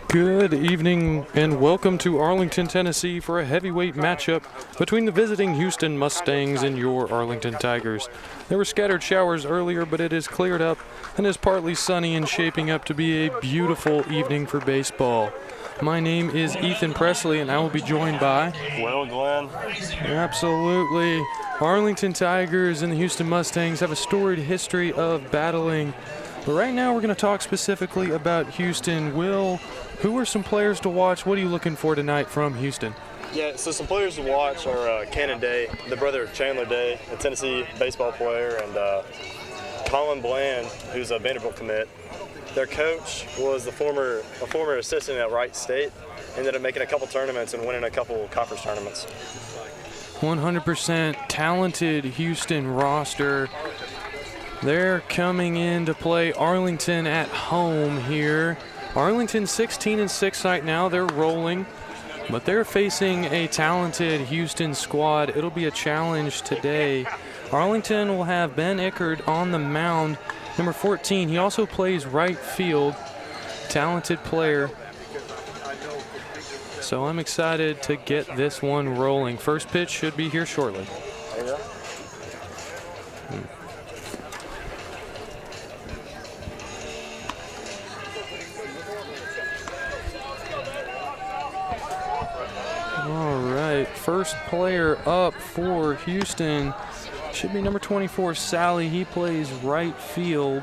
Good evening and welcome to Arlington, Tennessee for a heavyweight matchup between the visiting Houston Mustangs and your Arlington Tigers. There were scattered showers earlier, but it is cleared up and is partly sunny and shaping up to be a beautiful evening for baseball. My name is Ethan Presley and I will be joined by Will Glenn. Absolutely. Arlington Tigers and the Houston Mustangs have a storied history of battling. But right now we're going to talk specifically about Houston. Will, who are some players to watch? What are you looking for tonight from Houston? Yeah, so some players to watch are Cannon Day, the brother of Chandler Day, a Tennessee baseball player, and Colin Bland, who's a Vanderbilt commit. Their coach was a former assistant at Wright State, ended up making a couple tournaments and winning a couple conference tournaments. 100% talented Houston roster. They're coming in to play Arlington at home here. Arlington 16-6 right now. They're rolling, but they're facing a talented Houston squad. It'll be a challenge today. Arlington will have Ben Ickard on the mound, number 14. He also plays right field. Talented player. So I'm excited to get this one rolling. First pitch should be here shortly. All right, first player up for Houston should be number 24, Sally. He plays right field.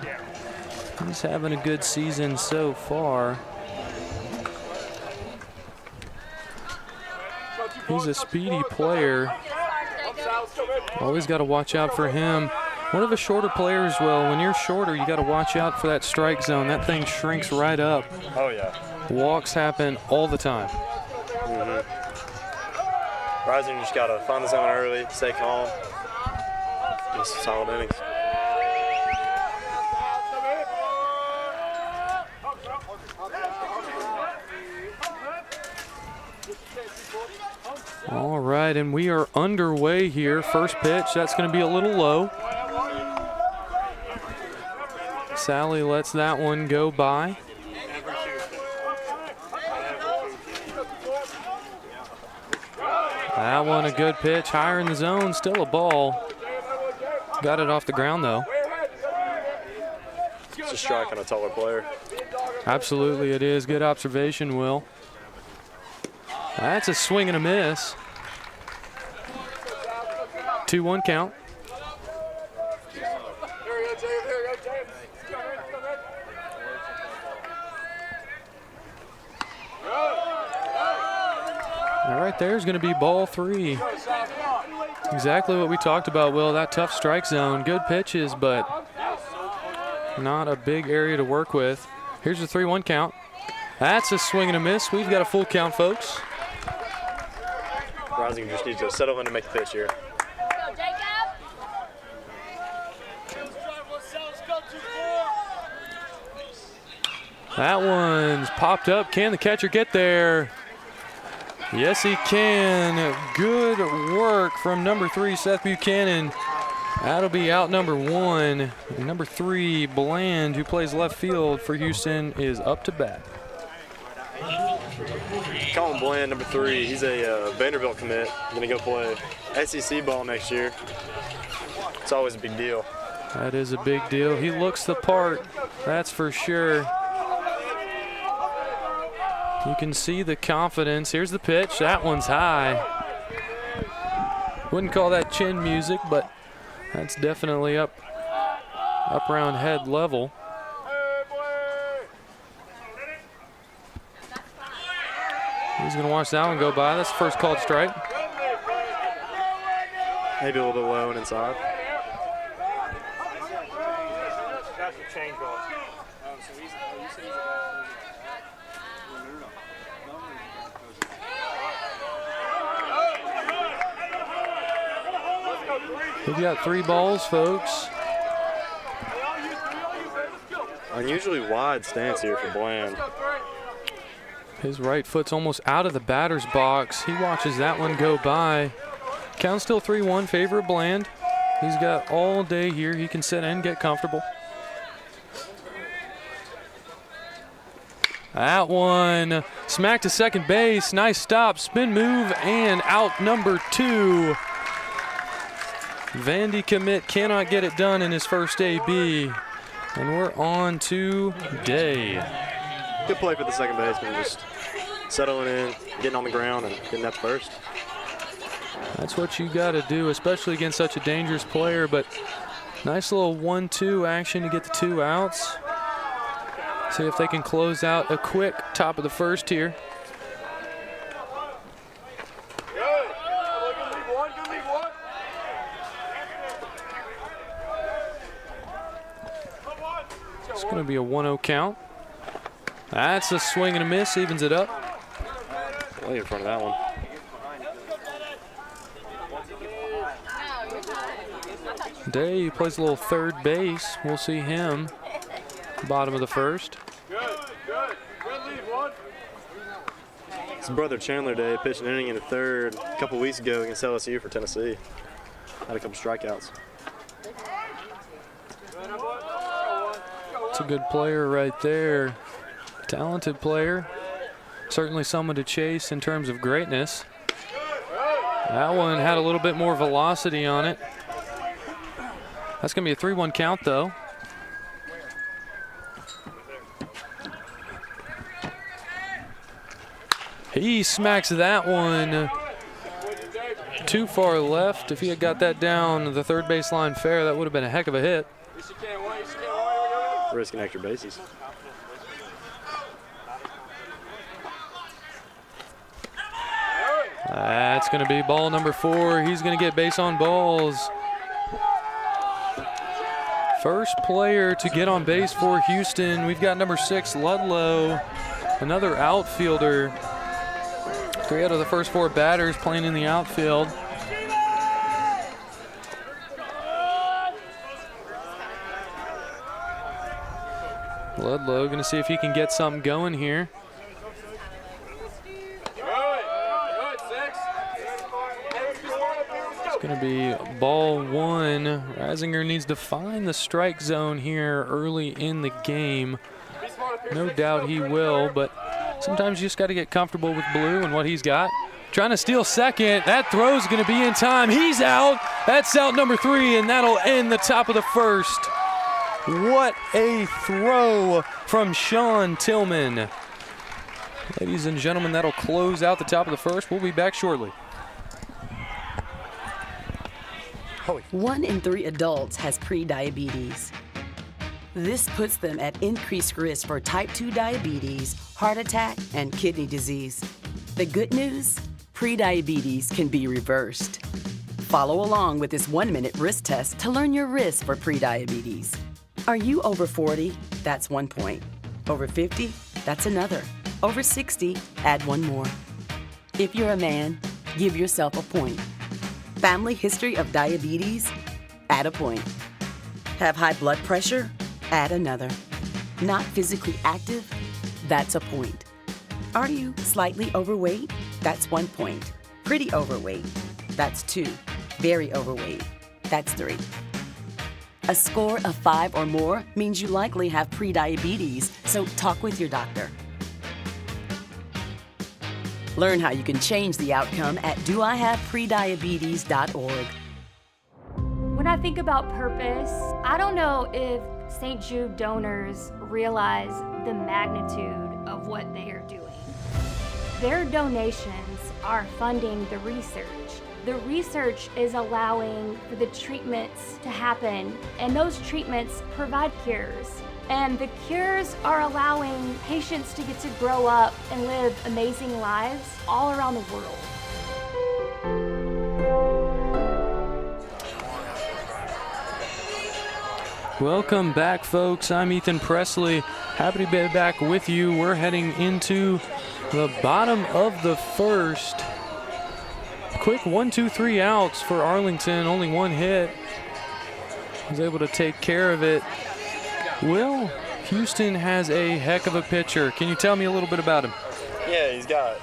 He's having a good season so far. He's a speedy player. Always got to watch out for him. One of the shorter players, well, when you're shorter, you got to watch out for that strike zone. That thing shrinks right up. Oh, yeah. Walks happen all the time. Rising, you just got to find the zone early, stay calm. Just solid innings. All right, and we are underway here. First pitch, that's going to be a little low. Sally lets that one go by. That one a good pitch, higher in the zone, still a ball. Got it off the ground though. It's a strike on a taller player. Absolutely it is. Good observation, Will. That's a swing and a miss. 2-1 count. All right, there's going to be ball 3. Exactly what we talked about, Will. That tough strike zone. Good pitches, but not a big area to work with. Here's a 3-1 count. That's a swing and a miss. We've got a full count, folks. Rising just needs to settle in to make the pitch here. That one's popped up. Can the catcher get there? Yes, he can. Good work from number 3, Seth Buchanan. That'll be out number 1. Number 3, Bland, who plays left field for Houston, is up to bat. Colin Bland, number 3, he's a Vanderbilt commit. Going to go play SEC ball next year. It's always a big deal. That is a big deal. He looks the part, that's for sure. You can see the confidence. Here's the pitch. That one's high. Wouldn't call that chin music, but that's definitely up around head level. He's going to watch that one go by. That's the first called strike. Maybe a little bit low and inside. We've got 3 balls, folks. Unusually wide stance here for Bland. His right foot's almost out of the batter's box. He watches that one go by. Count still 3-1, favor of Bland. He's got all day here. He can sit and get comfortable. That one smacked to second base. Nice stop, spin move, and out number 2. Vandy commit cannot get it done in his first AB. And we're on to Day. Good play for the second baseman, just settling in, getting on the ground, and getting that first. That's what you got to do, especially against such a dangerous player. But nice little 1-2 action to get the 2 outs. See if they can close out a quick top of the first here. It's going to be a 1-0 count. That's a swing and a miss, evens it up. Way in front of that one. Day plays a little third base. We'll see him bottom of the first. His brother Chandler Day pitched an inning in the third a couple weeks ago against LSU for Tennessee. Had a couple strikeouts. It's a good player right there. Talented player. Certainly someone to chase in terms of greatness. That one had a little bit more velocity on it. That's going to be a 3-1 count, though. He smacks that one too far left. If he had got that down the third baseline fair, that would have been a heck of a hit. Risking extra bases. That's going to be ball number 4. He's going to get base on balls. First player to get on base for Houston. We've got number 6, Ludlow, another outfielder. 3 out of the first 4 batters playing in the outfield. Ludlow going to see if he can get something going here. It's going to be ball 1. Reisinger needs to find the strike zone here early in the game. No doubt he will, but sometimes you just got to get comfortable with Blue and what he's got. Trying to steal second. That throw's going to be in time. He's out. That's out number 3, and that'll end the top of the first. What a throw from Sean Tillman. Ladies and gentlemen, that'll close out the top of the first. We'll be back shortly. 1 in 3 adults has pre-diabetes. This puts them at increased risk for type 2 diabetes, heart attack, and kidney disease. The good news? Pre-diabetes can be reversed. Follow along with this 1-minute risk test to learn your risk for pre-diabetes. Are you over 40? That's 1 point. Over 50? That's another. Over 60? Add 1 more. If you're a man, give yourself a point. Family history of diabetes? Add a point. Have high blood pressure? Add another. Not physically active? That's a point. Are you slightly overweight? That's 1 point. Pretty overweight? That's 2. Very overweight? That's 3. A score of 5 or more means you likely have pre-diabetes, so talk with your doctor. Learn how you can change the outcome at doihaveprediabetes.org. When I think about purpose, I don't know if St. Jude donors realize the magnitude of what they are doing. Their donations are funding the research. The research is allowing for the treatments to happen, and those treatments provide cures. And the cures are allowing patients to get to grow up and live amazing lives all around the world. Welcome back, folks. I'm Ethan Presley. Happy to be back with you. We're heading into the bottom of the first. Quick 1, 2, 3 outs for Arlington. Only 1 hit. Was able to take care of it. Will, Houston has a heck of a pitcher. Can you tell me a little bit about him? Yeah, he's got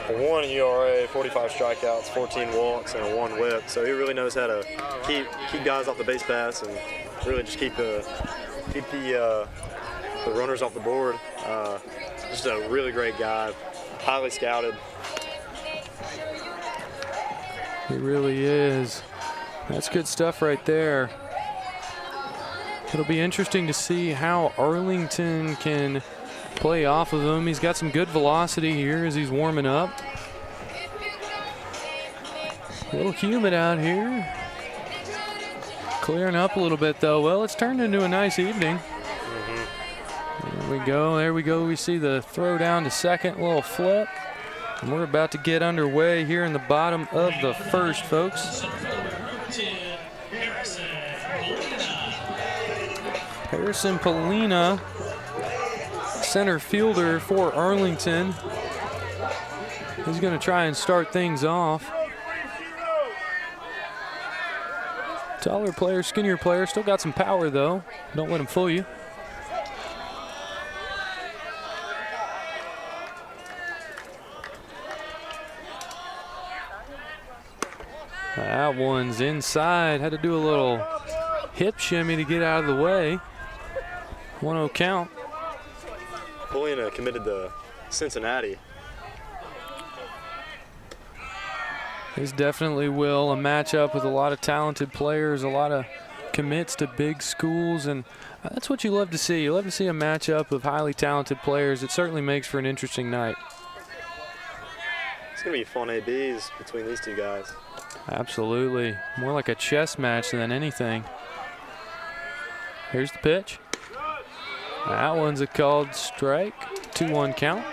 a 1 ERA, 45 strikeouts, 14 walks, and a 1 whip. So he really knows how to keep guys off the base pass and really just keep the runners off the board. Just a really great guy, highly scouted. He really is. That's good stuff right there. It'll be interesting to see how Arlington can play off of him. He's got some good velocity here as he's warming up. A little humid out here. Clearing up a little bit though. Well, it's turned into a nice evening. There we go, there we go. We see the throw down to second, a little flip. And we're about to get underway here in the bottom of the first, folks. Harrison Polina, center fielder for Arlington. He's going to try and start things off. Taller player, skinnier player, still got some power though. Don't let him fool you. That one's inside. Had to do a little hip shimmy to get out of the way. 1-0 count. Polina committed to Cincinnati. This definitely will. A matchup with a lot of talented players, a lot of commits to big schools, and that's what you love to see. You love to see a matchup of highly talented players. It certainly makes for an interesting night. It's going to be fun ABs between these two guys. Absolutely. More like a chess match than anything. Here's the pitch. That one's a called strike. 2-1 count.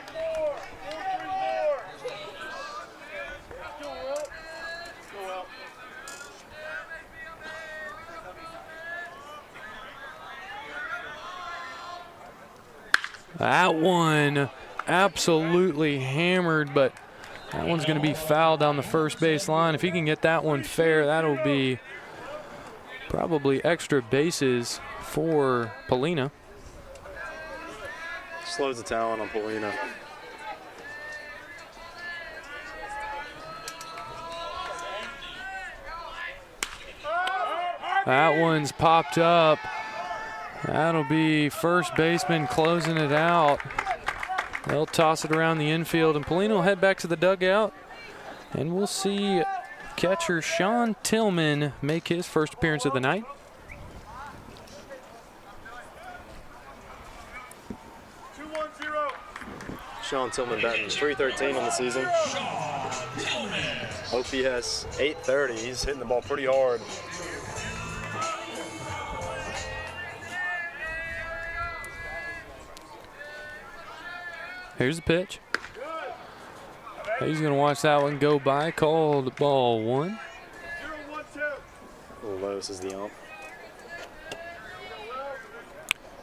That one absolutely hammered, but that one's going to be fouled down the first base line. If he can get that one fair, that'll be probably extra bases for Polina. Slows the talent on Polina. That one's popped up. That'll be first baseman closing it out. They'll toss it around the infield, and Polina will head back to the dugout. And we'll see catcher Sean Tillman make his first appearance of the night. Sean Tillman batting .313 on the season. OPS .830. He's hitting the ball pretty hard. Here's the pitch. He's going to watch that one go by. Called ball one. Lowe's is the ump.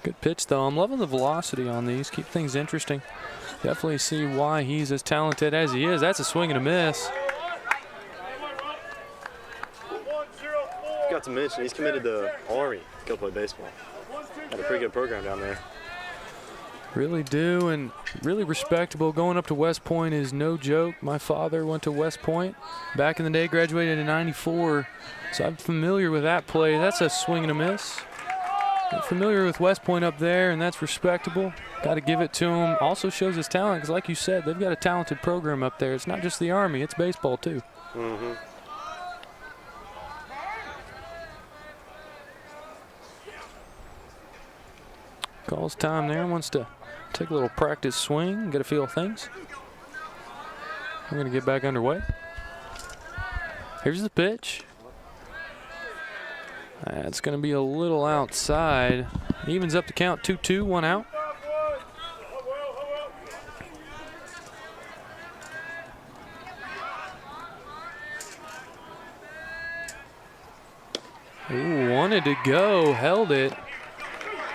Good pitch, though. I'm loving the velocity on these. Keep things interesting. Definitely see why he's as talented as he is. That's a swing and a miss. Got to mention, he's committed to Army to go play baseball. Had a pretty good program down there. Really do, and really respectable. Going up to West Point is no joke. My father went to West Point back in the day, graduated in '94, so I'm familiar with that play. That's a swing and a miss. I'm familiar with West Point up there, and that's respectable. Got to give it to him. Also shows his talent, because like you said, they've got a talented program up there. It's not just the Army, it's baseball too. Mm-hmm. Calls time there, wants to take a little practice swing, get a feel of things. We're going to get back underway. Here's the pitch. That's going to be a little outside. Evens up the count, 2-2, 1 out. Ooh, wanted to go, held it.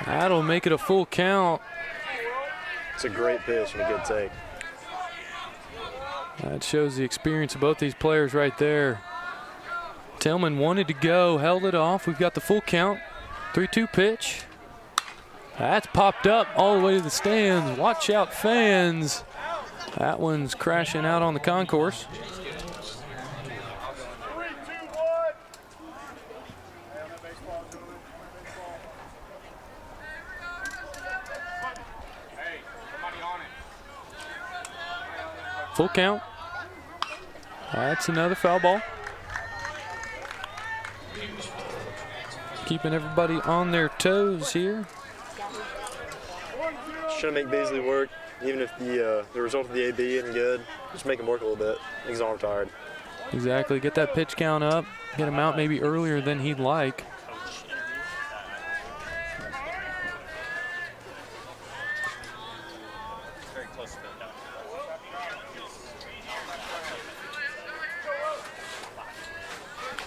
That'll make it a full count. It's a great pitch and a good take. That shows the experience of both these players right there. Tillman wanted to go, held it off. We've got the full count. 3-2 pitch. That's popped up all the way to the stands. Watch out, fans. That one's crashing out on the concourse. Full count. That's another foul ball. Keeping everybody on their toes here. Trying to make Beasley work, even if the result of the AB isn't good. Just make him work a little bit. He's arm tired. Exactly. Get that pitch count up. Get him out maybe earlier than he'd like.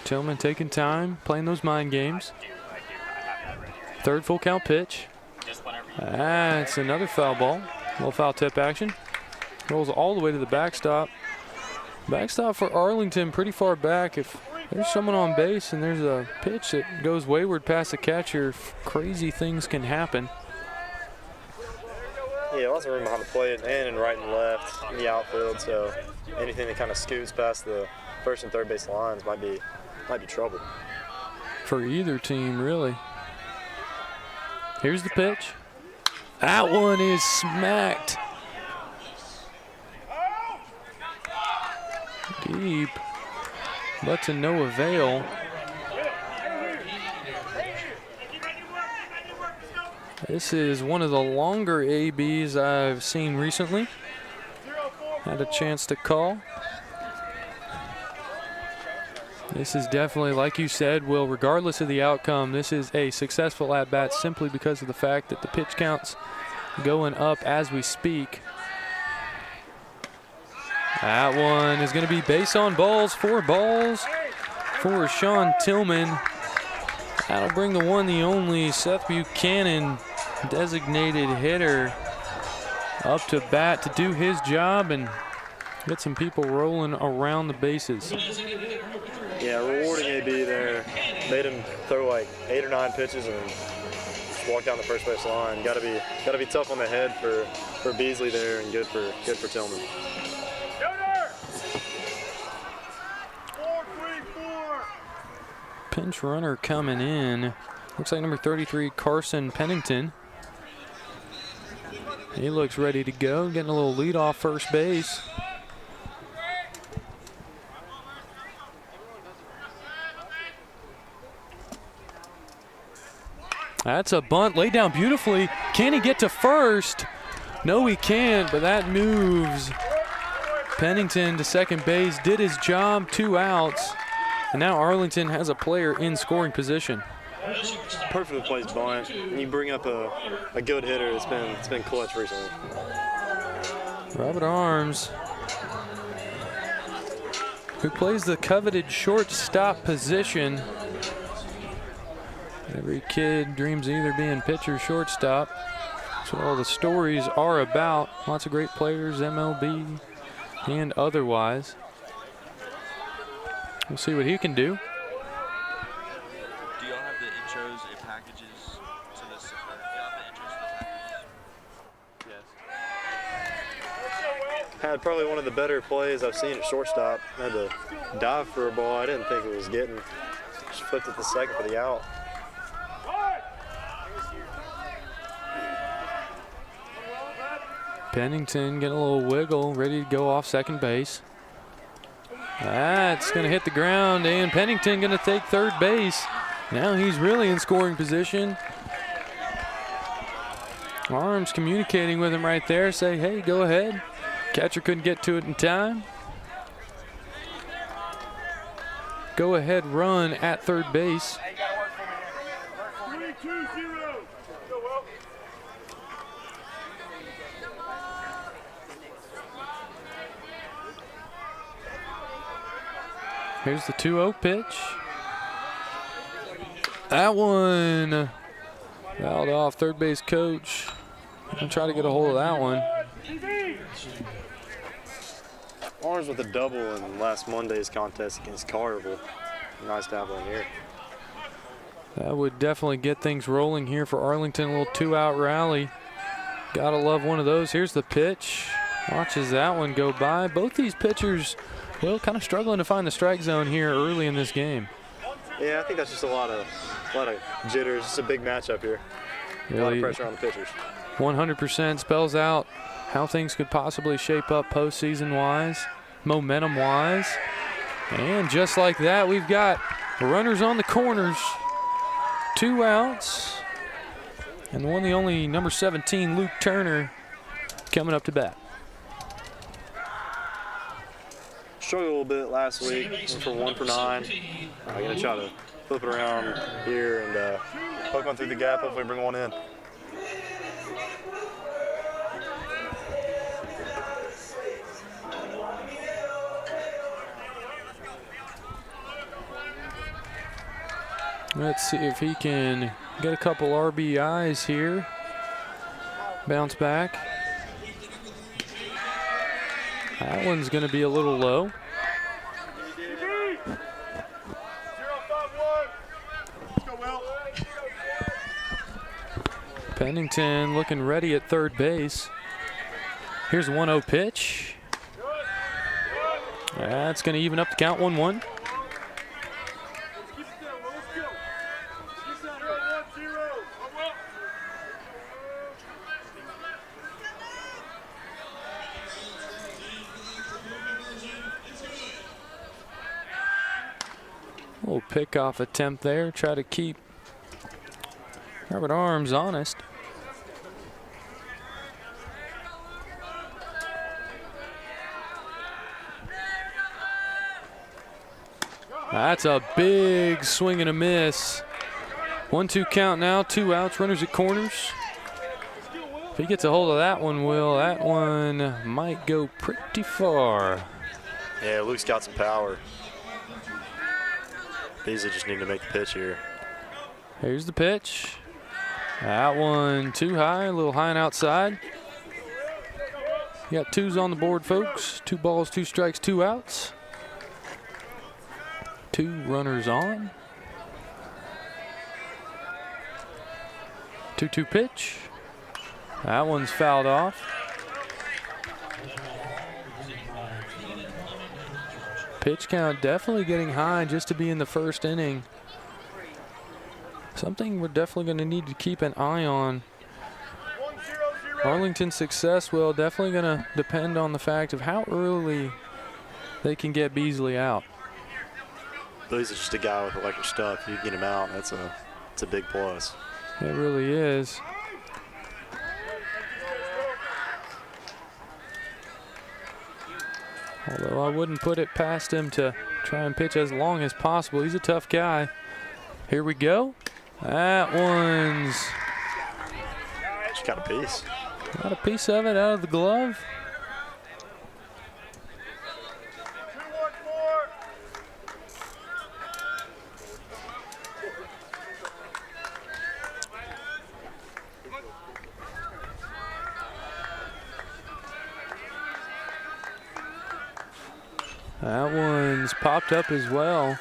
Tillman taking time, playing those mind games. Third full count pitch. That's another foul ball. Little foul tip action. Rolls all the way to the backstop. Backstop for Arlington pretty far back. If there's someone on base and there's a pitch that goes wayward past the catcher, crazy things can happen. Yeah, lots of room behind the plate and in right and left in the outfield, so anything that kind of scoots past the first and third base lines might be trouble. For either team, really. Here's the pitch. That one is smacked deep, but to no avail. This is one of the longer ABs I've seen recently. Had a chance to call. This is definitely, like you said, Will, regardless of the outcome, this is a successful at-bat simply because of the fact that the pitch count's going up as we speak. That one is going to be base on balls, 4 balls for Sean Tillman. That'll bring the one, the only Seth Buchanan designated hitter up to bat to do his job and get some people rolling around the bases. Yeah, rewarding AB there. Made him throw like 8 or 9 pitches and just walk down the first base line. Got to be tough on the head for Beasley there, and good for Tillman. Pinch runner coming in. Looks like number 33, Carson Pennington. He looks ready to go, getting a little lead off first base. That's a bunt laid down beautifully. Can he get to first? No, he can't, but that moves Pennington to second base. Did his job, 2 outs. And now Arlington has a player in scoring position. Perfectly placed bunt. And you bring up a good hitter. It's been clutch recently. Robert Arms, who plays the coveted shortstop position. Every kid dreams of either being pitcher or shortstop. That's what all the stories are about. Lots of great players, MLB and otherwise. We'll see what he can do. Do y'all have the intros and packages to this? Do y'all have the intros to the packages? Yes. Had probably one of the better plays I've seen at shortstop. Had to dive for a ball I didn't think it was getting. Just flipped it to second for the out. Pennington getting a little wiggle, ready to go off second base. That's going to hit the ground, and Pennington going to take third base. Now he's really in scoring position. Arms communicating with him right there, say, hey, go ahead. Catcher couldn't get to it in time. Go ahead run at third base. Here's the 2-0 pitch. That one fouled off third base coach. I'll try to get a hold of that one. Arms with a double in last Monday's contest against Carnival. Nice to have one here. That would definitely get things rolling here for Arlington. A little 2-out rally. Gotta love one of those. Here's the pitch. Watches that one go by. Both these pitchers, well, kind of struggling to find the strike zone here early in this game. Yeah, I think that's just a lot of jitters. It's a big matchup here. Really, a lot of pressure on the pitchers. 100% spells out how things could possibly shape up postseason-wise, momentum-wise. And just like that, we've got runners on the corners, 2 outs. And the only number 17, Luke Turner, coming up to bat. Struggled a little bit last week, went for 1 for 9. I'm going to try to flip it around here and poke one through the gap, hopefully bring one in. Let's see if he can get a couple RBIs here. Bounce back. That one's going to be a little low. Pennington looking ready at third base. Here's a 1-0 pitch. That's going to even up the count, 1-1. Little pickoff attempt there. Try to keep Robert Arms honest. That's a big swing and a miss. 1-2 count now, 2 outs, runners at corners. If he gets a hold of that one, Will, that one might go pretty far. Yeah, Luke's got some power. These just need to make the pitch here. Here's the pitch. That one too high, a little high and outside. You got 2s on the board, folks. 2 balls, 2 strikes, 2 outs. 2 runners on. 2-2 pitch. That one's fouled off. Pitch count definitely getting high just to be in the first inning. Something we're definitely going to need to keep an eye on. Arlington's success will definitely going to depend on the fact of how early they can get Beasley out. Beasley's just a guy with electric stuff. You get him out, it's a big plus. It really is. Although I wouldn't put it past him to try and pitch as long as possible. He's a tough guy. Here we go. That one's Just got a piece. got a piece of it out of the glove. That one's popped up as well.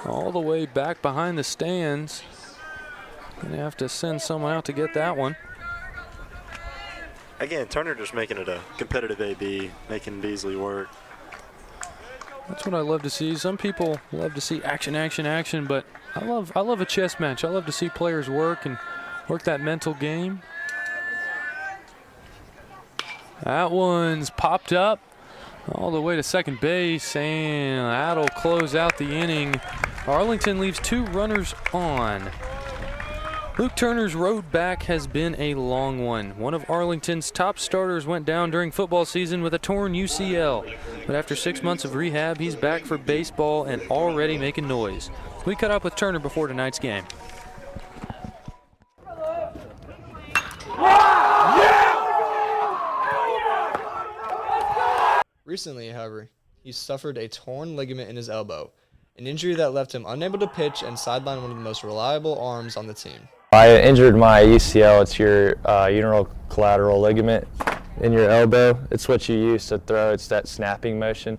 All the way back behind the stands. Gonna have to send someone out to get that one. Again, Turner just making it a competitive AB, making Beasley work. That's what I love to see. Some people love to see action, action, action, but I love a chess match. I love to see players work and work that mental game. That one's popped up all the way to second base, and that'll close out the inning. Arlington leaves 2 runners on. Luke Turner's road back has been a long one. One of Arlington's top starters went down during football season with a torn UCL. But after 6 months of rehab, he's back for baseball and already making noise. We caught up with Turner before tonight's game. Recently, however, he suffered a torn ligament in his elbow, an injury that left him unable to pitch and sidelined one of the most reliable arms on the team. I injured my UCL. It's your unilateral collateral ligament in your elbow. It's what you use to throw. It's that snapping motion.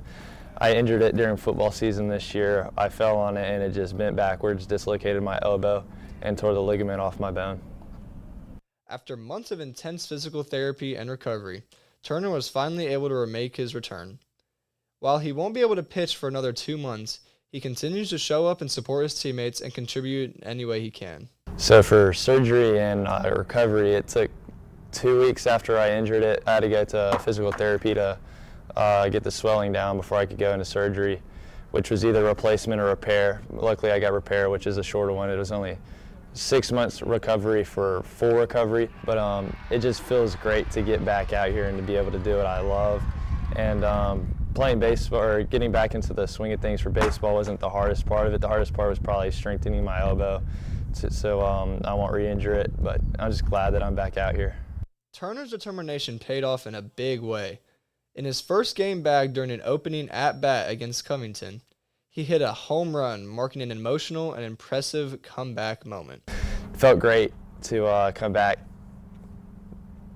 I injured it during football season this year. I fell on it and it just bent backwards, dislocated my elbow, and tore the ligament off my bone. After months of intense physical therapy and recovery, Turner was finally able to make his return. While he won't be able to pitch for another 2 months, he continues to show up and support his teammates and contribute any way he can. So for surgery and recovery, it took 2 weeks after I injured it, I had to go to physical therapy to get the swelling down before I could go into surgery, which was either replacement or repair. Luckily, I got repair, which is a shorter one. It was only 6 months recovery for full recovery, but it just feels great to get back out here and to be able to do what I love. And playing baseball or getting back into the swing of things for baseball wasn't the hardest part of it. The hardest part was probably strengthening my elbow, so I won't re-injure it, but I'm just glad that I'm back out here. Turner's determination paid off in a big way. In his first game back during an opening at-bat against Covington, he hit a home run, marking an emotional and impressive comeback moment. It felt great to come back,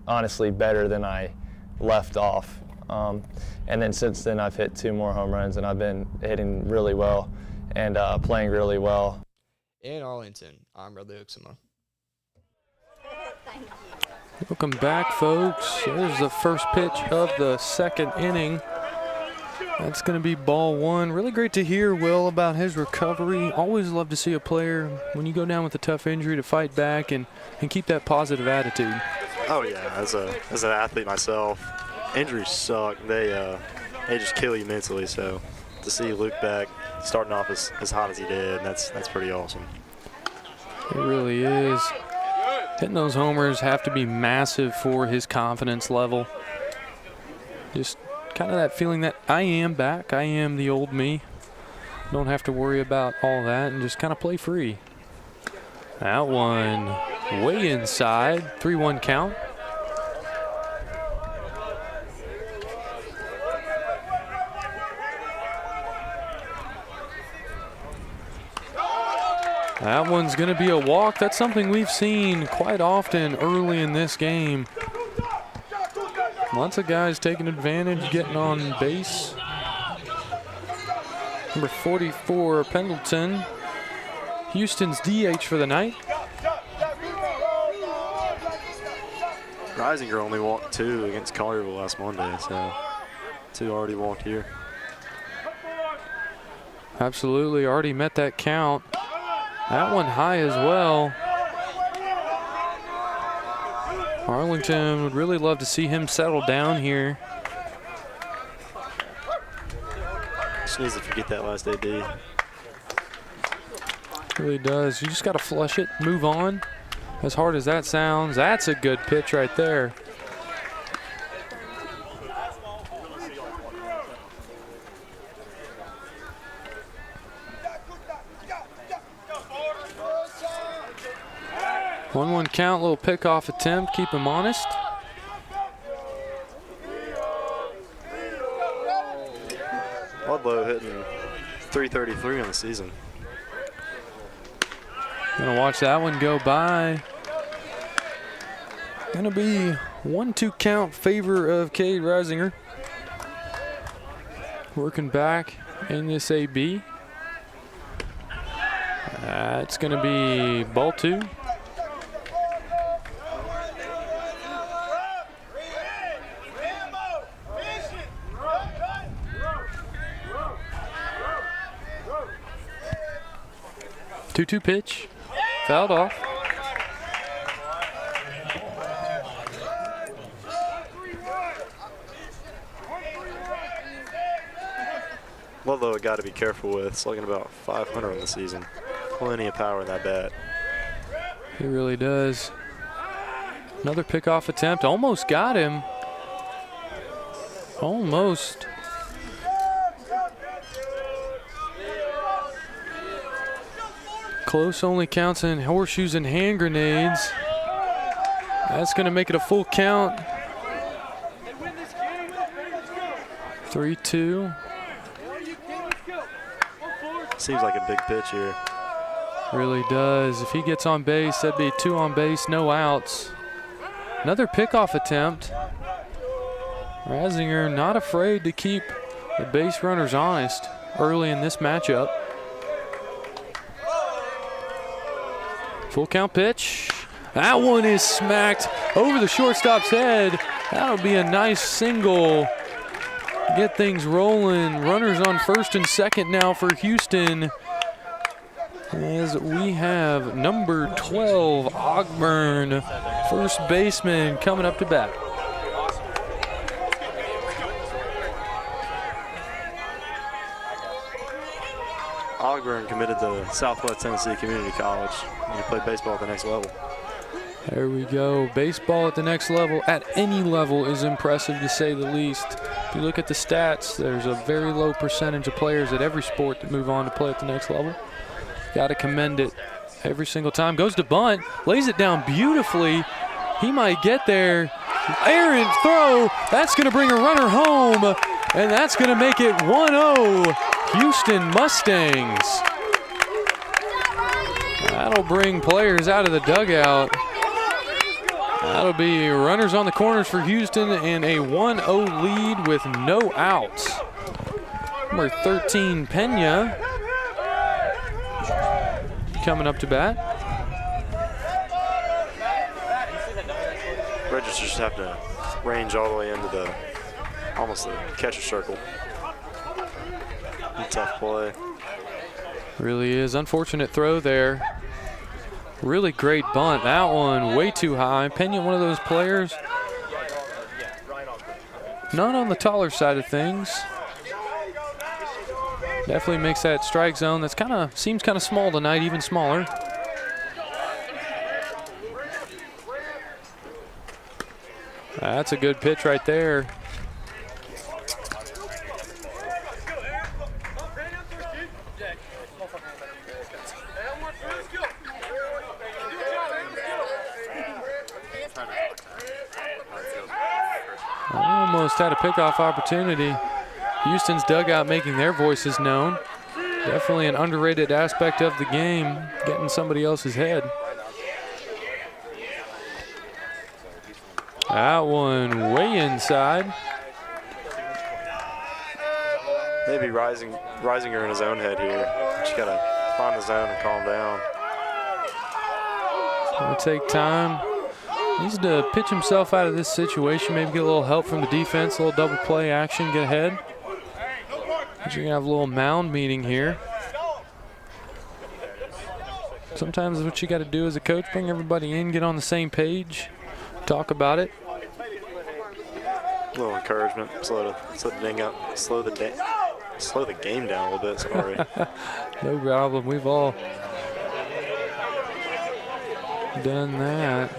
honestly, better than I left off. And then since then, I've hit 2 more home runs, and I've been hitting really well and playing really well. In Arlington, I'm Ridley Uxima. Welcome back, folks. There's the first pitch of the second inning. That's going to be ball 1. Really great to hear, Will, about his recovery. Always love to see a player, when you go down with a tough injury, to fight back and keep that positive attitude. Oh, yeah. As an athlete myself, injuries suck. They just kill you mentally. So to see Luke back starting off as hot as he did, that's pretty awesome. It really is. Hitting those homers have to be massive for his confidence level. Just kind of that feeling that I am back. I am the old me. Don't have to worry about all that and just kind of play free. That one way inside. 3-1 count. That one's going to be a walk. That's something we've seen quite often early in this game. Lots of guys taking advantage, getting on base. Number 44, Pendleton. Houston's DH for the night. Risinger only walked 2 against Collierville last Monday, so 2 already walked here. Absolutely, already met that count. That one high as well. Arlington would really love to see him settle down here. Just needs to forget that last AD. Really does. You just got to flush it, move on. As hard as that sounds, that's a good pitch right there. One count, little pickoff attempt, keep him honest. Ludlow hitting .333 on the season. Gonna watch that one go by. Gonna be 1-2 count favor of Cade Risinger. Working back in this AB. It's gonna be ball 2. Two-two pitch, fouled off. Ludlow got to be careful with, slugging about 500 on the season. Plenty of power in that bat. He really does. Another pickoff attempt, almost got him. Almost. Close only counts in horseshoes and hand grenades. That's going to make it a full count. 3-2. Seems like a big pitch here. Really does. If he gets on base, that'd be 2 on base, no outs. Another pickoff attempt. Risinger not afraid to keep the base runners honest early in this matchup. Full count pitch. That one is smacked over the shortstop's head. That'll be a nice single. Get things rolling. Runners on first and second now for Houston. as we have number 12, Ogburn, first baseman, coming up to bat. Ogburn committed to Southwest Tennessee Community College, and he played baseball at the next level. There we go. Baseball at the next level, at any level, is impressive to say the least. If you look at the stats, there's a very low percentage of players at every sport that move on to play at the next level. Got to commend it every single time. Goes to bunt, lays it down beautifully. He might get there. Errant throw. That's going to bring a runner home, and that's going to make it 1-0 Houston Mustangs. That'll bring players out of the dugout. That'll be runners on the corners for Houston and a 1-0 lead with no outs. Number 13, Pena, coming up to bat. Registers have to range all the way into almost the catcher circle. Tough play. Really is. Unfortunate throw there. Really great bunt. That one way too high. Pena, one of those players, not on the taller side of things. Definitely makes that strike zone that's seems kind of small tonight, even smaller. That's a good pitch right there. Almost had a pickoff opportunity. Houston's dugout making their voices known. Definitely an underrated aspect of the game, getting somebody else's head. That one way inside. Maybe Risinger in his own head here. Just gotta find the zone and calm down. It'll take time. Needs to pitch himself out of this situation, maybe get a little help from the defense, a little double play action, get ahead. But you're gonna have a little mound meeting here. Sometimes what you gotta do as a coach, bring everybody in, get on the same page, talk about it. A little encouragement, slow the game down a little bit, sorry. No problem, we've all done that.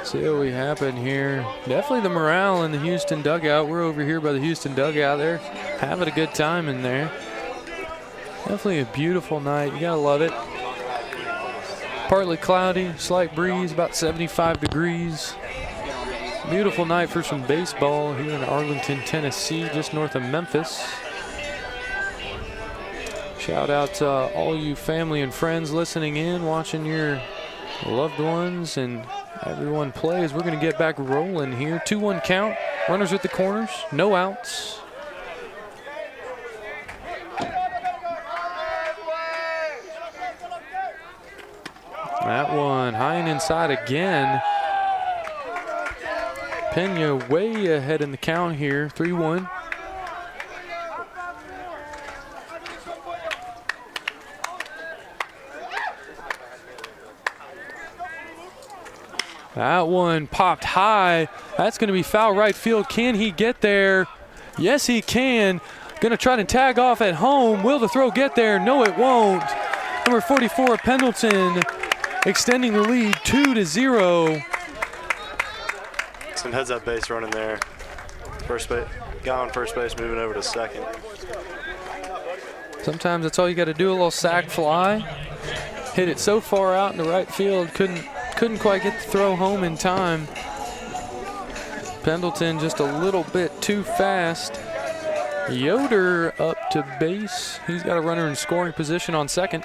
See what we happen here. Definitely the morale in the Houston dugout. We're over here by the Houston dugout. They're having a good time in there. Definitely a beautiful night. You gotta love it. Partly cloudy, slight breeze, about 75 degrees. Beautiful night for some baseball here in Arlington, Tennessee, just north of Memphis. Shout out to all you family and friends listening in, watching your loved ones and everyone plays. We're going to get back rolling here. 2-1 count. Runners at the corners. No outs. That one high and inside again. Pena way ahead in the count here. 3-1. That one popped high. That's going to be foul right field. Can he get there? Yes, he can. Going to try to tag off at home. Will the throw get there? No, it won't. Number 44, Pendleton, extending the lead 2-0. Some heads up base running there. First base, guy on first base moving over to second. Sometimes that's all you got to do, a little sac fly. Hit it so far out in the right field, couldn't quite get the throw home in time. Pendleton just a little bit too fast. Yoder up to base. He's got a runner in scoring position on second.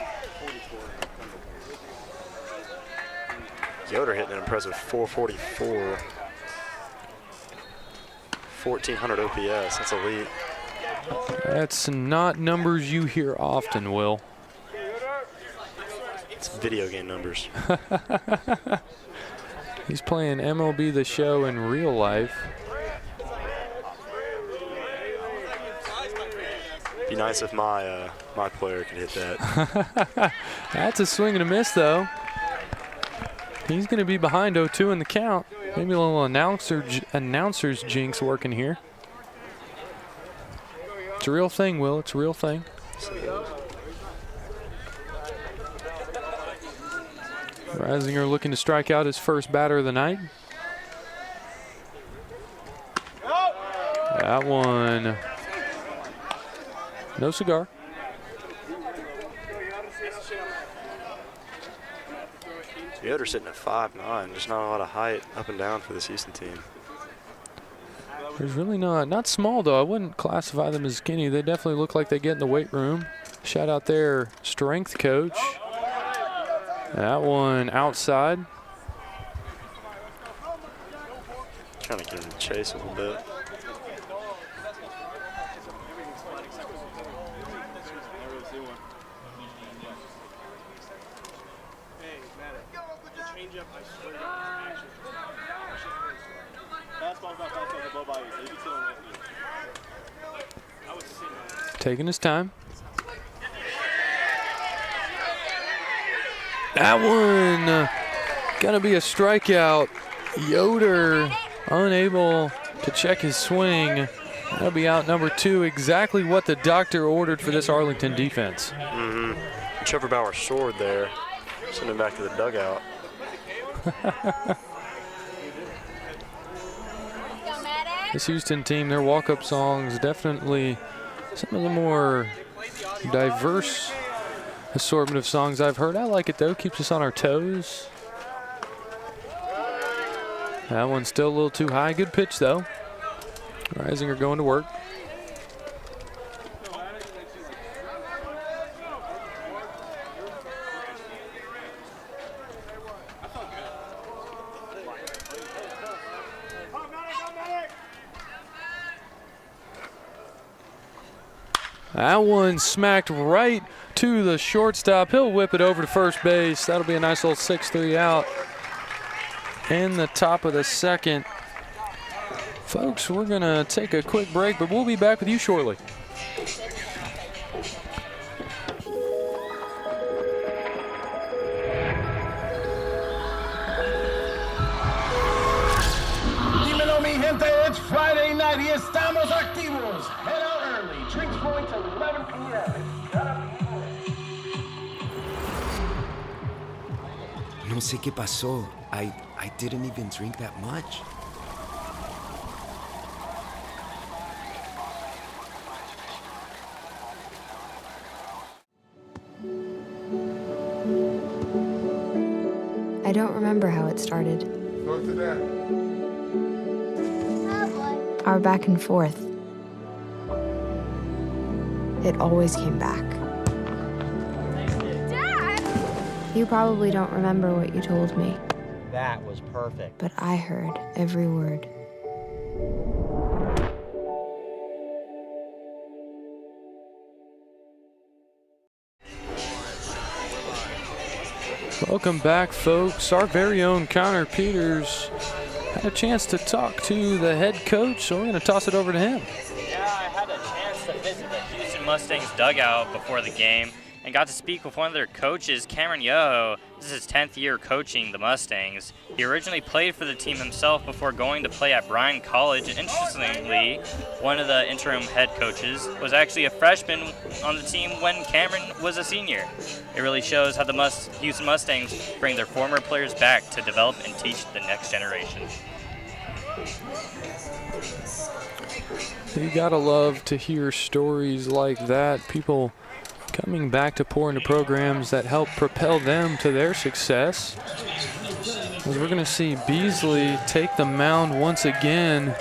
Yoder hitting an impressive 444. 1,400 OPS, that's elite. That's not numbers you hear often, Will. It's video game numbers. He's playing MLB The Show in real life. Be nice if my my player could hit that. That's a swing and a miss, though. He's going to be behind 0-2 in the count. Maybe a little announcer's jinx working here. It's a real thing, Will. It's a real thing. Reisinger looking to strike out his first batter of the night. That one. No cigar. Yoder's sitting at 5'9". There's not a lot of height up and down for this Houston team. There's really not small, though. I wouldn't classify them as skinny. They definitely look like they get in the weight room. Shout out their strength coach. That one outside. Trying to get him to chase a little bit. Taking his time. That one gonna be a strikeout. Yoder unable to check his swing. That'll be out number 2. Exactly what the doctor ordered for this Arlington defense. Trevor Bauer soared there. Send him back to the dugout. This Houston team, their walk-up songs, definitely some of the more diverse assortment of songs I've heard. I like it, though. Keeps us on our toes. That one's still a little too high. Good pitch, though. Reisinger going to work. That one smacked right to the shortstop. He'll whip it over to first base. That'll be a nice little 6-3 out in the top of the second. Folks, we're going to take a quick break, but we'll be back with you shortly. Dímelo, mi gente, it's Friday night y estamos activos. Head out early. Drinks going till 11 p.m. No sé qué pasó. I didn't even drink that much. I don't remember how it started. Our back and forth. It always came back. Dad! You probably don't remember what you told me. That was perfect. But I heard every word. Welcome back, folks. Our very own Connor Peters had a chance to talk to the head coach, so we're going to toss it over to him. Yeah, I had a chance to visit the Houston Mustangs dugout before the game and got to speak with one of their coaches, Cameron Yoho. This is his 10th year coaching the Mustangs. He originally played for the team himself before going to play at Bryan College. And interestingly, one of the interim head coaches was actually a freshman on the team when Cameron was a senior. It really shows how the Houston Mustangs bring their former players back to develop and teach the next generation. You gotta love to hear stories like that. People coming back to pour into programs that help propel them to their success. As we're gonna see Beasley take the mound once again.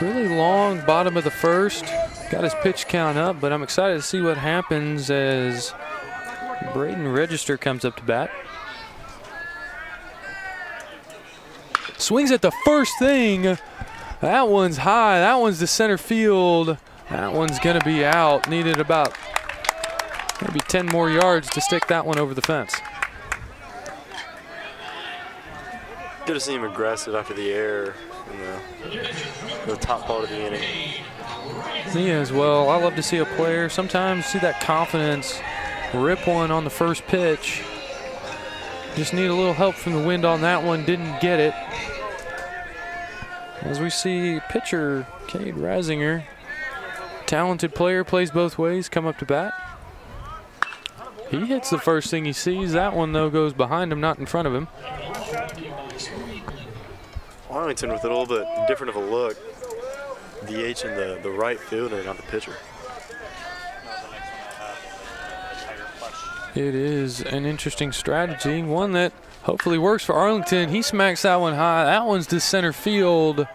Really long bottom of the first. Got his pitch count up, but I'm excited to see what happens as Braden Register comes up to bat. Swings at the first thing. That one's high. That one's to center field. That one's going to be out. Needed about maybe 10 more yards to stick that one over the fence. Good to see him aggressive after the error in the top part of the inning. Me as well. I love to see a player sometimes see that confidence, rip one on the first pitch. Just need a little help from the wind on that one. Didn't get it. As we see pitcher Cade Risinger, talented player, plays both ways, come up to bat. He hits the first thing he sees. That one, though, goes behind him, not in front of him. Arlington with a little bit different of a look. DH in the right fielder, not the pitcher. It is an interesting strategy, one that hopefully works for Arlington. He smacks that one high. That one's to center field.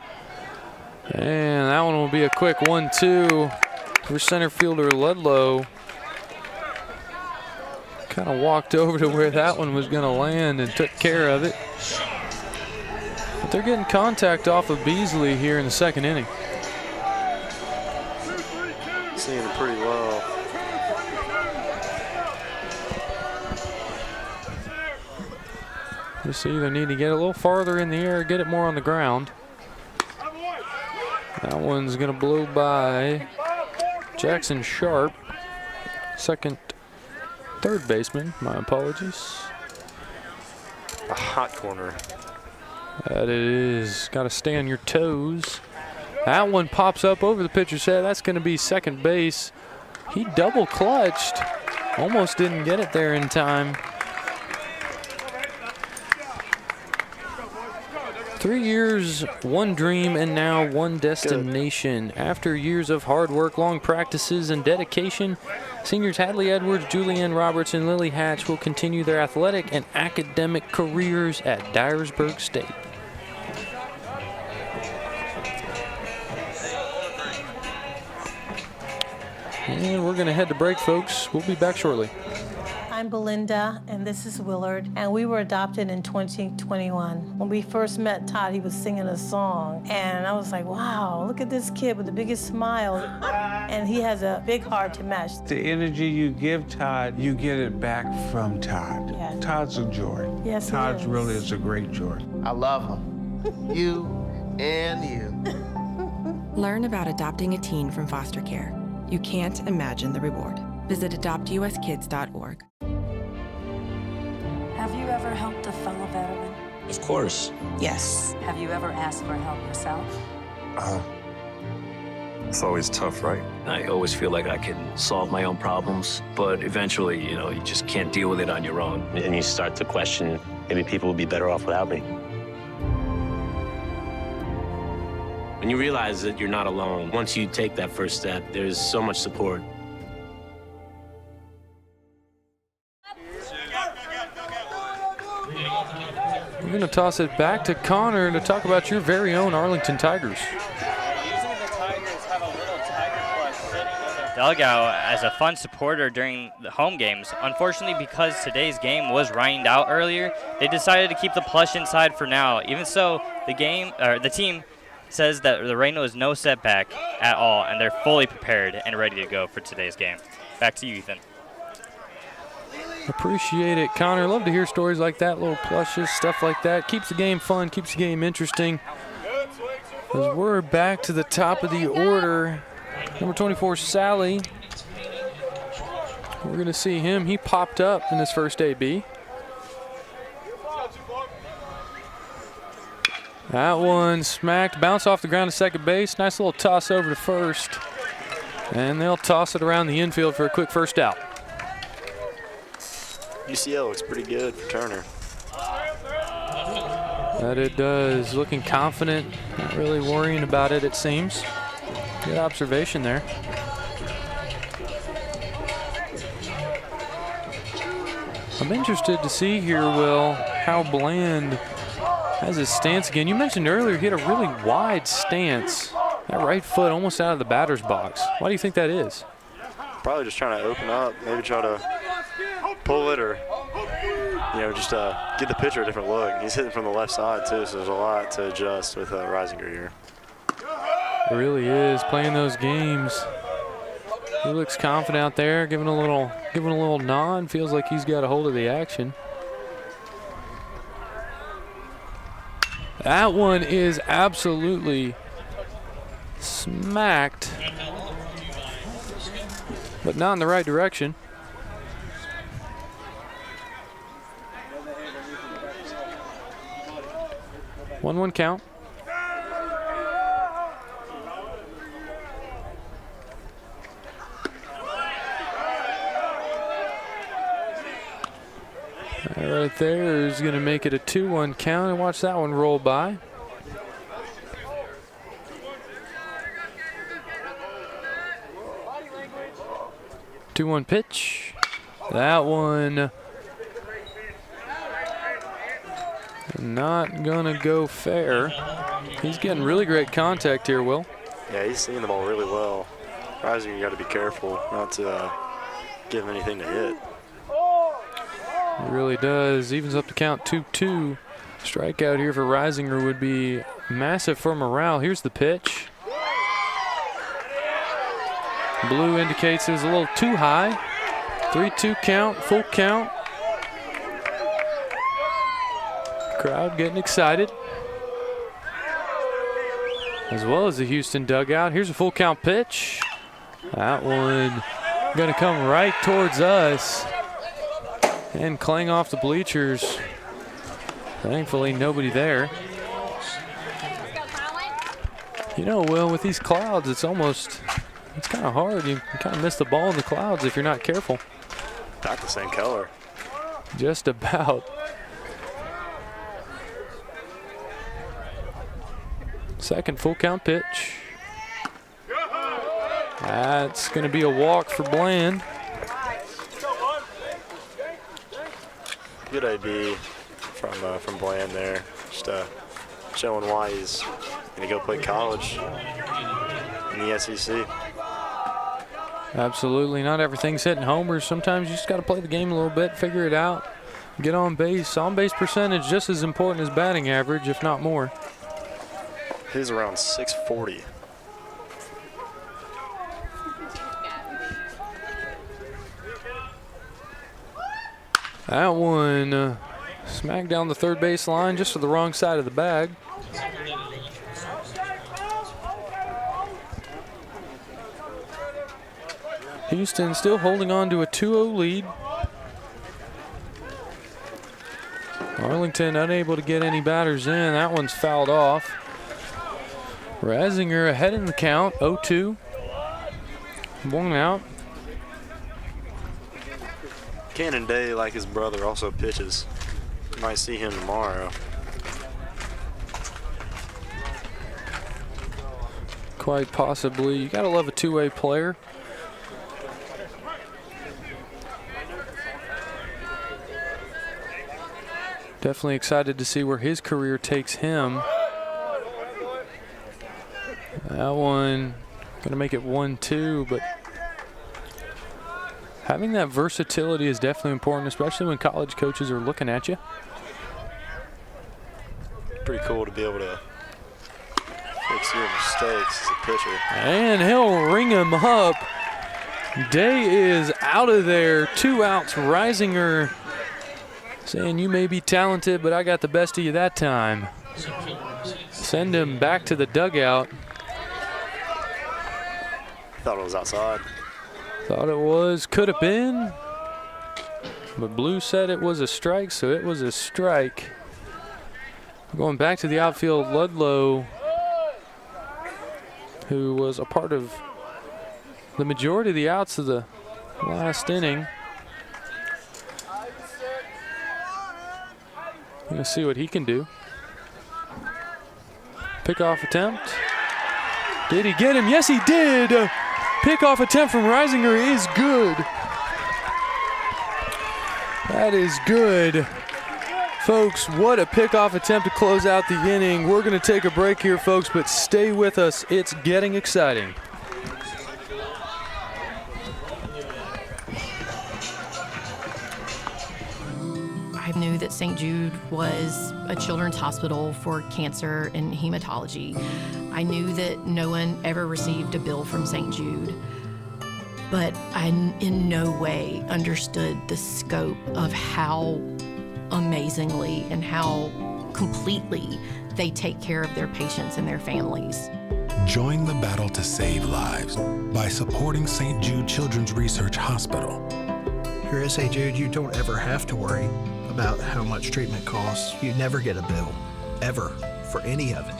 And that one will be a quick 1-2 for center fielder Ludlow. Kind of walked over to where that one was going to land and took care of it. But they're getting contact off of Beasley here in the second inning. Seeing him pretty well. Just either need to get a little farther in the air or get it more on the ground. That one's going to blow by Jackson Sharp, third baseman, my apologies. A hot corner. That it is. Got to stay on your toes. That one pops up over the pitcher's head. That's going to be second base. He double clutched. Almost didn't get it there in time. 3 years, one dream, and now one destination. Good. After years of hard work, long practices, and dedication, seniors Hadley Edwards, Julianne Roberts, and Lily Hatch will continue their athletic and academic careers at Dyersburg State. And we're going to head to break, folks. We'll be back shortly. I'm Belinda, and this is Willard, and we were adopted in 2021. When we first met Todd, he was singing a song, and I was like, wow, look at this kid with the biggest smile, and he has a big heart to match. The energy you give Todd, you get it back from Todd. Yes. Todd's a joy. Yes, Todd really is a great joy. I love him. You and you. Learn about adopting a teen from foster care. You can't imagine the reward. Visit adoptuskids.org. Have you ever helped a fellow veteran? Of course. Yes. Have you ever asked for help yourself? It's always tough, right? I always feel like I can solve my own problems, but eventually, you just can't deal with it on your own. And you start to question, maybe people would be better off without me. When you realize that you're not alone, once you take that first step, there's so much support. We're going to toss it back to Connor to talk about your very own Arlington Tigers. Dugout as a fun supporter during the home games. Unfortunately, because today's game was rained out earlier, they decided to keep the plush inside for now. Even so, the team says that the rain was no setback at all, and they're fully prepared and ready to go for today's game. Back to you, Ethan. Appreciate it, Connor. Love to hear stories like that, little plushes, stuff like that. Keeps the game fun, keeps the game interesting. As we're back to the top of the order, number 24, Sally. We're going to see him. He popped up in his first AB. That one smacked, bounced off the ground to second base. Nice little toss over to first. And they'll toss it around the infield for a quick first out. UCL looks pretty good for Turner. That it does. Looking confident, not really worrying about it, it seems. Good observation there. I'm interested to see here, Will, how Bland has his stance again. You mentioned earlier he had a really wide stance. That right foot almost out of the batter's box. Why do you think that is? Probably just trying to open up, maybe try to pull it or, just give the pitcher a different look. He's hitting from the left side, too, so there's a lot to adjust with Risinger here. It really is, playing those games. He looks confident out there, giving a little nod. Feels like he's got a hold of the action. That one is absolutely smacked, but not in the right direction. One count. That right there is going to make it a 2-1 count, and watch that one roll by. Two-one pitch. That one not gonna go fair. He's getting really great contact here, Will. Yeah, he's seeing the ball really well. Rising, you got to be careful not to give him anything to hit. He really does. Evens up the count 2-2. Strikeout here for Risinger would be massive for morale. Here's the pitch. Blue indicates it was a little too high. 3-2 count, full count. Crowd getting excited, as well as the Houston dugout. Here's a full count pitch. That one gonna come right towards us and clang off the bleachers. Thankfully, nobody there. You know, Will, with these clouds, it's kind of hard. You kind of miss the ball in the clouds if you're not careful. Not the same color. Just about. Second full count pitch. That's going to be a walk for Bland. Good AB from Bland there. Just showing why he's going to go play college in the SEC. Absolutely. Not everything's hitting homers. Sometimes you just got to play the game a little bit, figure it out, get on base. On base percentage just as important as batting average, if not more. He's around 640. That one smacked down the third base line just to the wrong side of the bag. Houston still holding on to a 2-0 lead. Arlington unable to get any batters in. That one's fouled off. Risinger ahead in the count, 0-2. One out. Cannon Day, like his brother, also pitches. Might see him tomorrow. Quite possibly. You gotta love a two-way player. Definitely excited to see where his career takes him. That one gonna make it 1-2, but having that versatility is definitely important, especially when college coaches are looking at you. Pretty cool to be able to fix your mistakes as a pitcher. And he'll ring him up. Day is out of there. 2 outs. Risinger saying, you may be talented, but I got the best of you that time. Send him back to the dugout. Thought it was outside. Thought it was, could have been. But Blue said it was a strike, so it was a strike. Going back to the outfield, Ludlow, who was a part of the majority of the outs of the last inning. Gonna see what he can do. Pickoff attempt. Did he get him? Yes, he did. Pickoff attempt from Risinger is good. That is good. Folks, what a pickoff attempt to close out the inning. We're going to take a break here, folks, but stay with us. It's getting exciting. I knew that St. Jude was a children's hospital for cancer and hematology. I knew that no one ever received a bill from St. Jude, but I in no way understood the scope of how amazingly and how completely they take care of their patients and their families. Join the battle to save lives by supporting St. Jude Children's Research Hospital. Here at St. Jude, you don't ever have to worry about how much treatment costs. You never get a bill, ever, for any of it.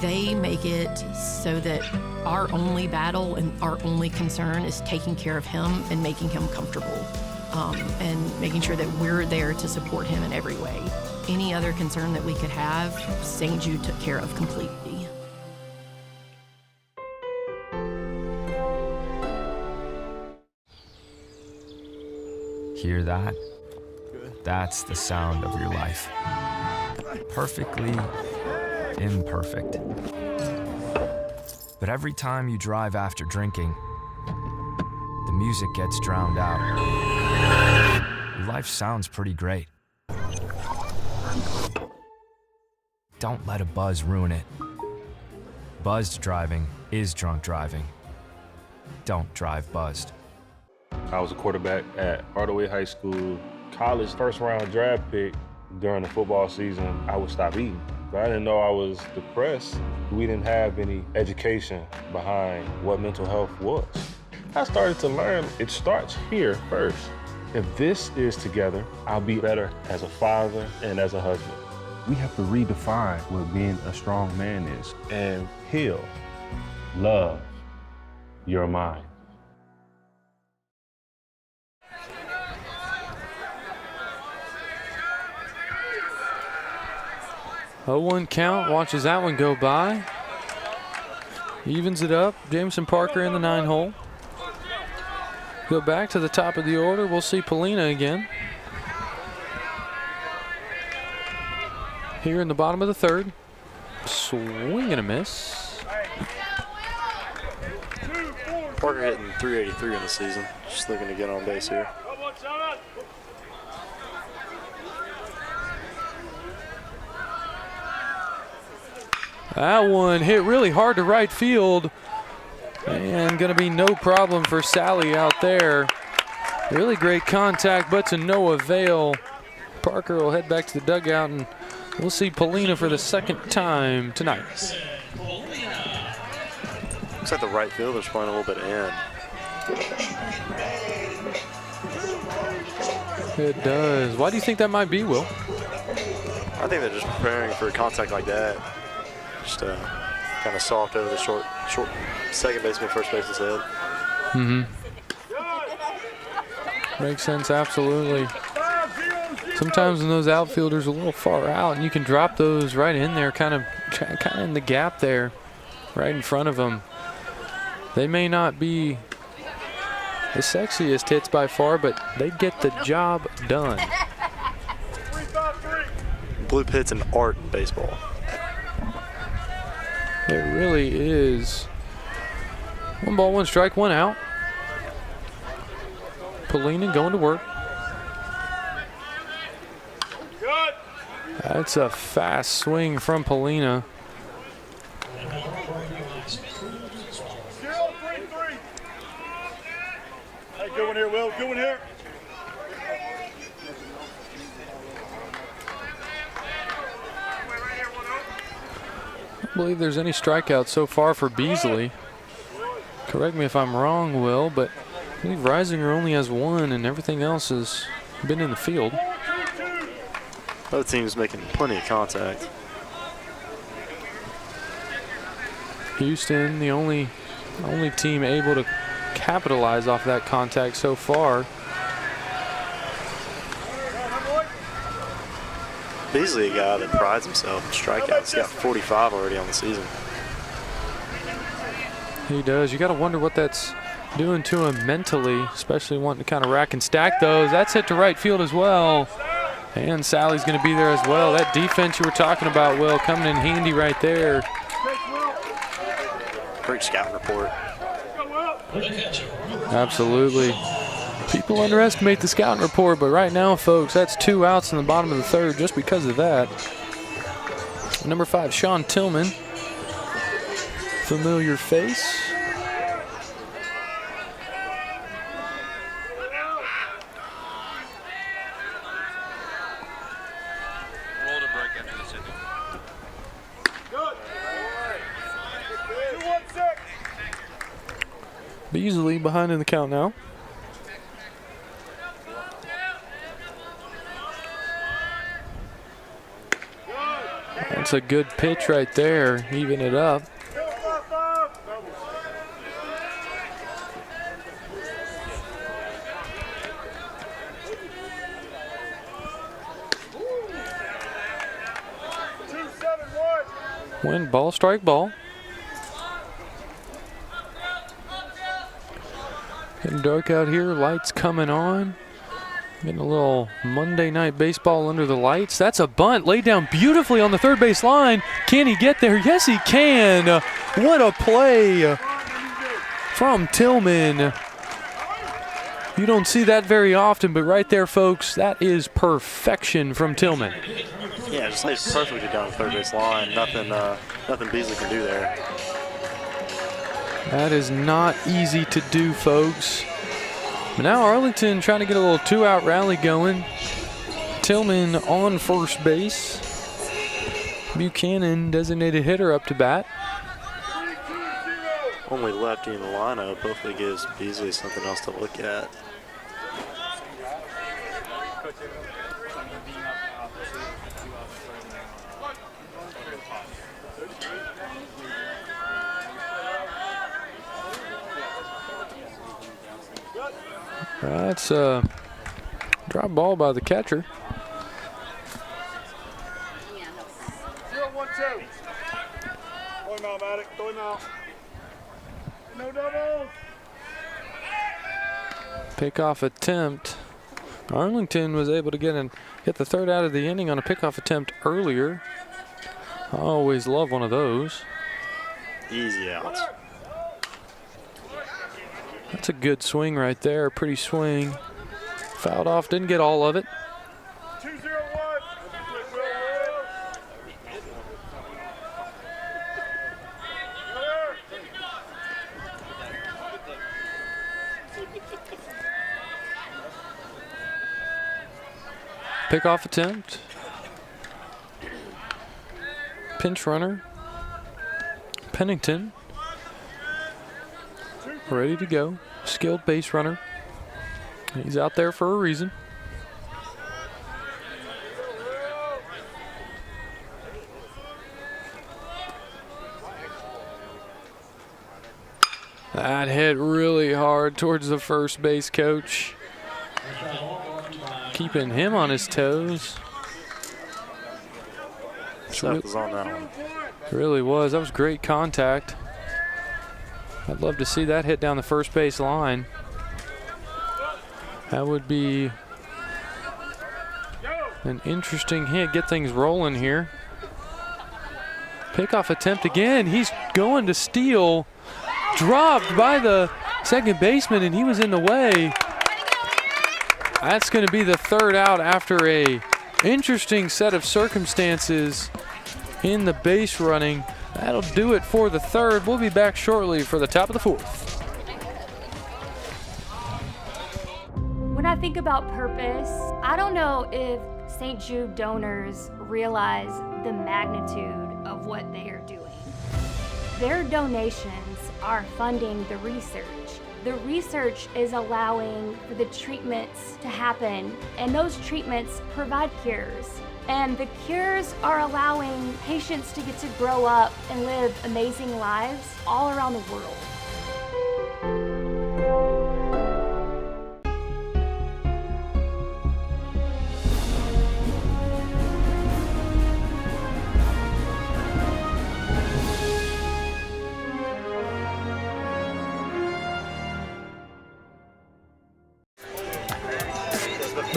They make it so that our only battle and our only concern is taking care of him and making him comfortable, and making sure that we're there to support him in every way. Any other concern that we could have, St. Jude took care of completely. Hear that? That's the sound of your life. Perfectly imperfect. But every time you drive after drinking, the music gets drowned out. Your life sounds pretty great. Don't let a buzz ruin it. Buzzed driving is drunk driving. Don't drive buzzed. I was a quarterback at Hardaway High School. College first-round draft pick. During the football season, I would stop eating. But I didn't know I was depressed. We didn't have any education behind what mental health was. I started to learn it starts here first. If this is together, I'll be better as a father and as a husband. We have to redefine what being a strong man is and heal, love your mind. Oh, 1 count, watches that one go by. Evens it up, Jameson Parker in the 9 hole. Go back to the top of the order, we'll see Polina again. Here in the bottom of the 3rd. Swing and a miss. Parker hitting .383 in the season. Just looking to get on base here. That one hit really hard to right field. And gonna be no problem for Sally out there. Really great contact, but to no avail. Parker will head back to the dugout, and we'll see Polina for the 2nd time tonight. Looks like the right fielder's playing a little bit in. It does. Why do you think that might be, Will? I think they're just preparing for a contact like that. Just kind of soft over the short second baseman, first baseman's head. Mm-hmm. Makes sense, absolutely. Sometimes when those outfielders are a little far out, and you can drop those right in there, kind of in the gap there, right in front of them. They may not be the sexiest hits by far, but they get the job done. Bloop hit's an art in baseball. It really is. 1 ball, 1 strike, 1 out. Polina going to work. That's a fast swing from Polina. Hey, good one here, Will. Good one here. I don't believe there's any strikeouts so far for Beasley. Correct me if I'm wrong, Will, but I believe Reisinger only has 1 and everything else has been in the field. Both teams making plenty of contact. Houston, the only team able to capitalize off that contact so far. Beasley, a guy that prides himself in strikeouts. He's got 45 already on the season. He does. You got to wonder what that's doing to him mentally, especially wanting to kind of rack and stack those. That's hit to right field as well. And Sally's going to be there as well. That defense you were talking about, Will, coming in handy right there. Great scouting report. Absolutely. People underestimate the scouting report, but right now, folks, that's 2 outs in the bottom of the 3rd just because of that. Number 5, Sean Tillman. Familiar face. Beasley behind in the count now. That's a good pitch right there, even it up. Wind ball, strike ball. Getting dark out here, lights coming on. Getting a little Monday Night Baseball under the lights. That's a bunt laid down beautifully on the third base line. Can he get there? Yes, he can. What a play from Tillman. You don't see that very often, but right there, folks, that is perfection from Tillman. Yeah, just laid perfectly down the third base line. Nothing Beasley can do there. That is not easy to do, folks. But now Arlington trying to get a little two-out rally going. Tillman on first base. Buchanan, designated hitter, up to bat. Only lefty in the lineup. Hopefully gives Beasley something else to look at. That's a drop ball by the catcher. 0-1-2. Throw him out, Maddox. Throw him out. No doubles. Pickoff attempt. Arlington was able to get the third out of the inning on a pickoff attempt earlier. I always love one of those. Easy outs. That's a good swing right there. Pretty swing. Fouled off, didn't get all of it. 2-0-1. Pickoff attempt. Pinch runner. Pennington. Ready to go. Skilled base runner. He's out there for a reason. That hit really hard towards the first base coach. Keeping him on his toes. Seth was on that one. Really was. That was great contact. I'd love to see that hit down the first base line. That would be an interesting hit. Get things rolling here. Pickoff attempt again. He's going to steal. Dropped by the second baseman, and he was in the way. That's going to be the third out after a interesting set of circumstances in the base running. That'll do it for the third. We'll be back shortly for the top of the fourth. When I think about purpose, I don't know if St. Jude donors realize the magnitude of what they are doing. Their donations are funding the research. The research is allowing for the treatments to happen, and those treatments provide cures. And the cures are allowing patients to get to grow up and live amazing lives all around the world.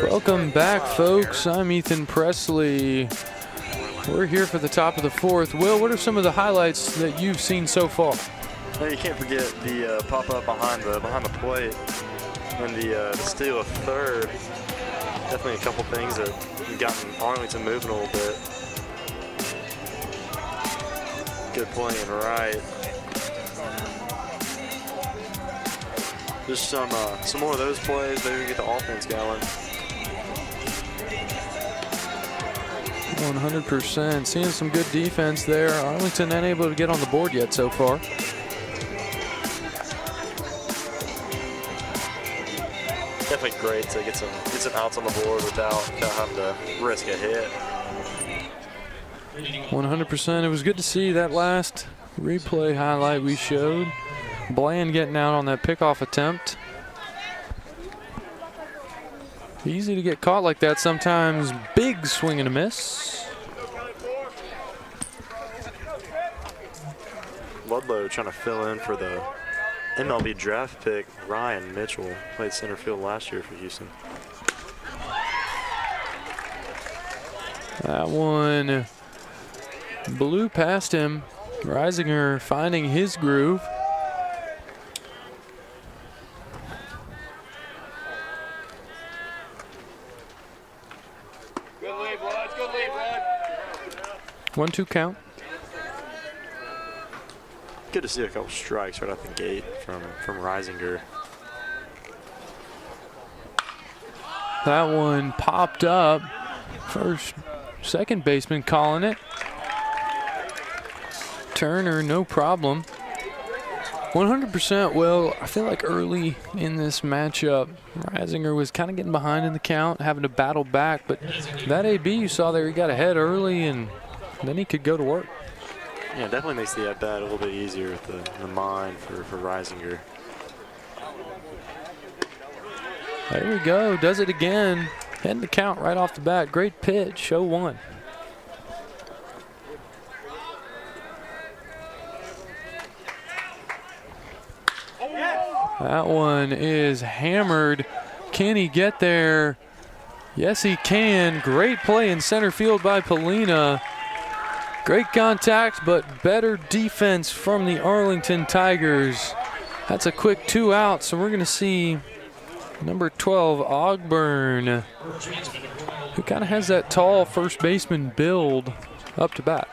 Welcome back, folks. I'm Ethan Presley. We're here for the top of the fourth. Will, what are some of the highlights that you've seen so far? Well, you can't forget the pop-up behind the plate and the steal of third. Definitely a couple things that have gotten Arlington moving a little bit. Good playing right. Just some more of those plays. Maybe we get the offense going. 100%. Seeing some good defense there. Arlington unable to get on the board yet so far. great to get some outs on the board without having to risk a hit. 100%. It was good to see that last replay highlight we showed. Bland getting out on that pickoff attempt. Easy to get caught like that sometimes. Big swing and a miss. Ludlow trying to fill in for the MLB draft pick, Ryan Mitchell. Played center field last year for Houston. That one blew past him. Reisinger finding his groove. Good lead, Bloods. Good lead, Blood. 1-2 count. Good to see a couple strikes right out the gate from Reisinger. That one popped up. Second baseman calling it. Turner, no problem. 100%. Well, I feel like early in this matchup, Reisinger was kind of getting behind in the count, having to battle back. But that AB you saw there, he got ahead early, and then he could go to work. Yeah, it definitely makes the at-bat a little bit easier with the mind for Reisinger. There we go. Does it again. Heading the count right off the bat. Great pitch. 0-1. That one is hammered. Can he get there? Yes, he can. Great play in center field by Polina. Great contact, but better defense from the Arlington Tigers. That's a quick 2 outs, so we're going to see number 12, Ogburn, who kind of has that tall first baseman build up to bat.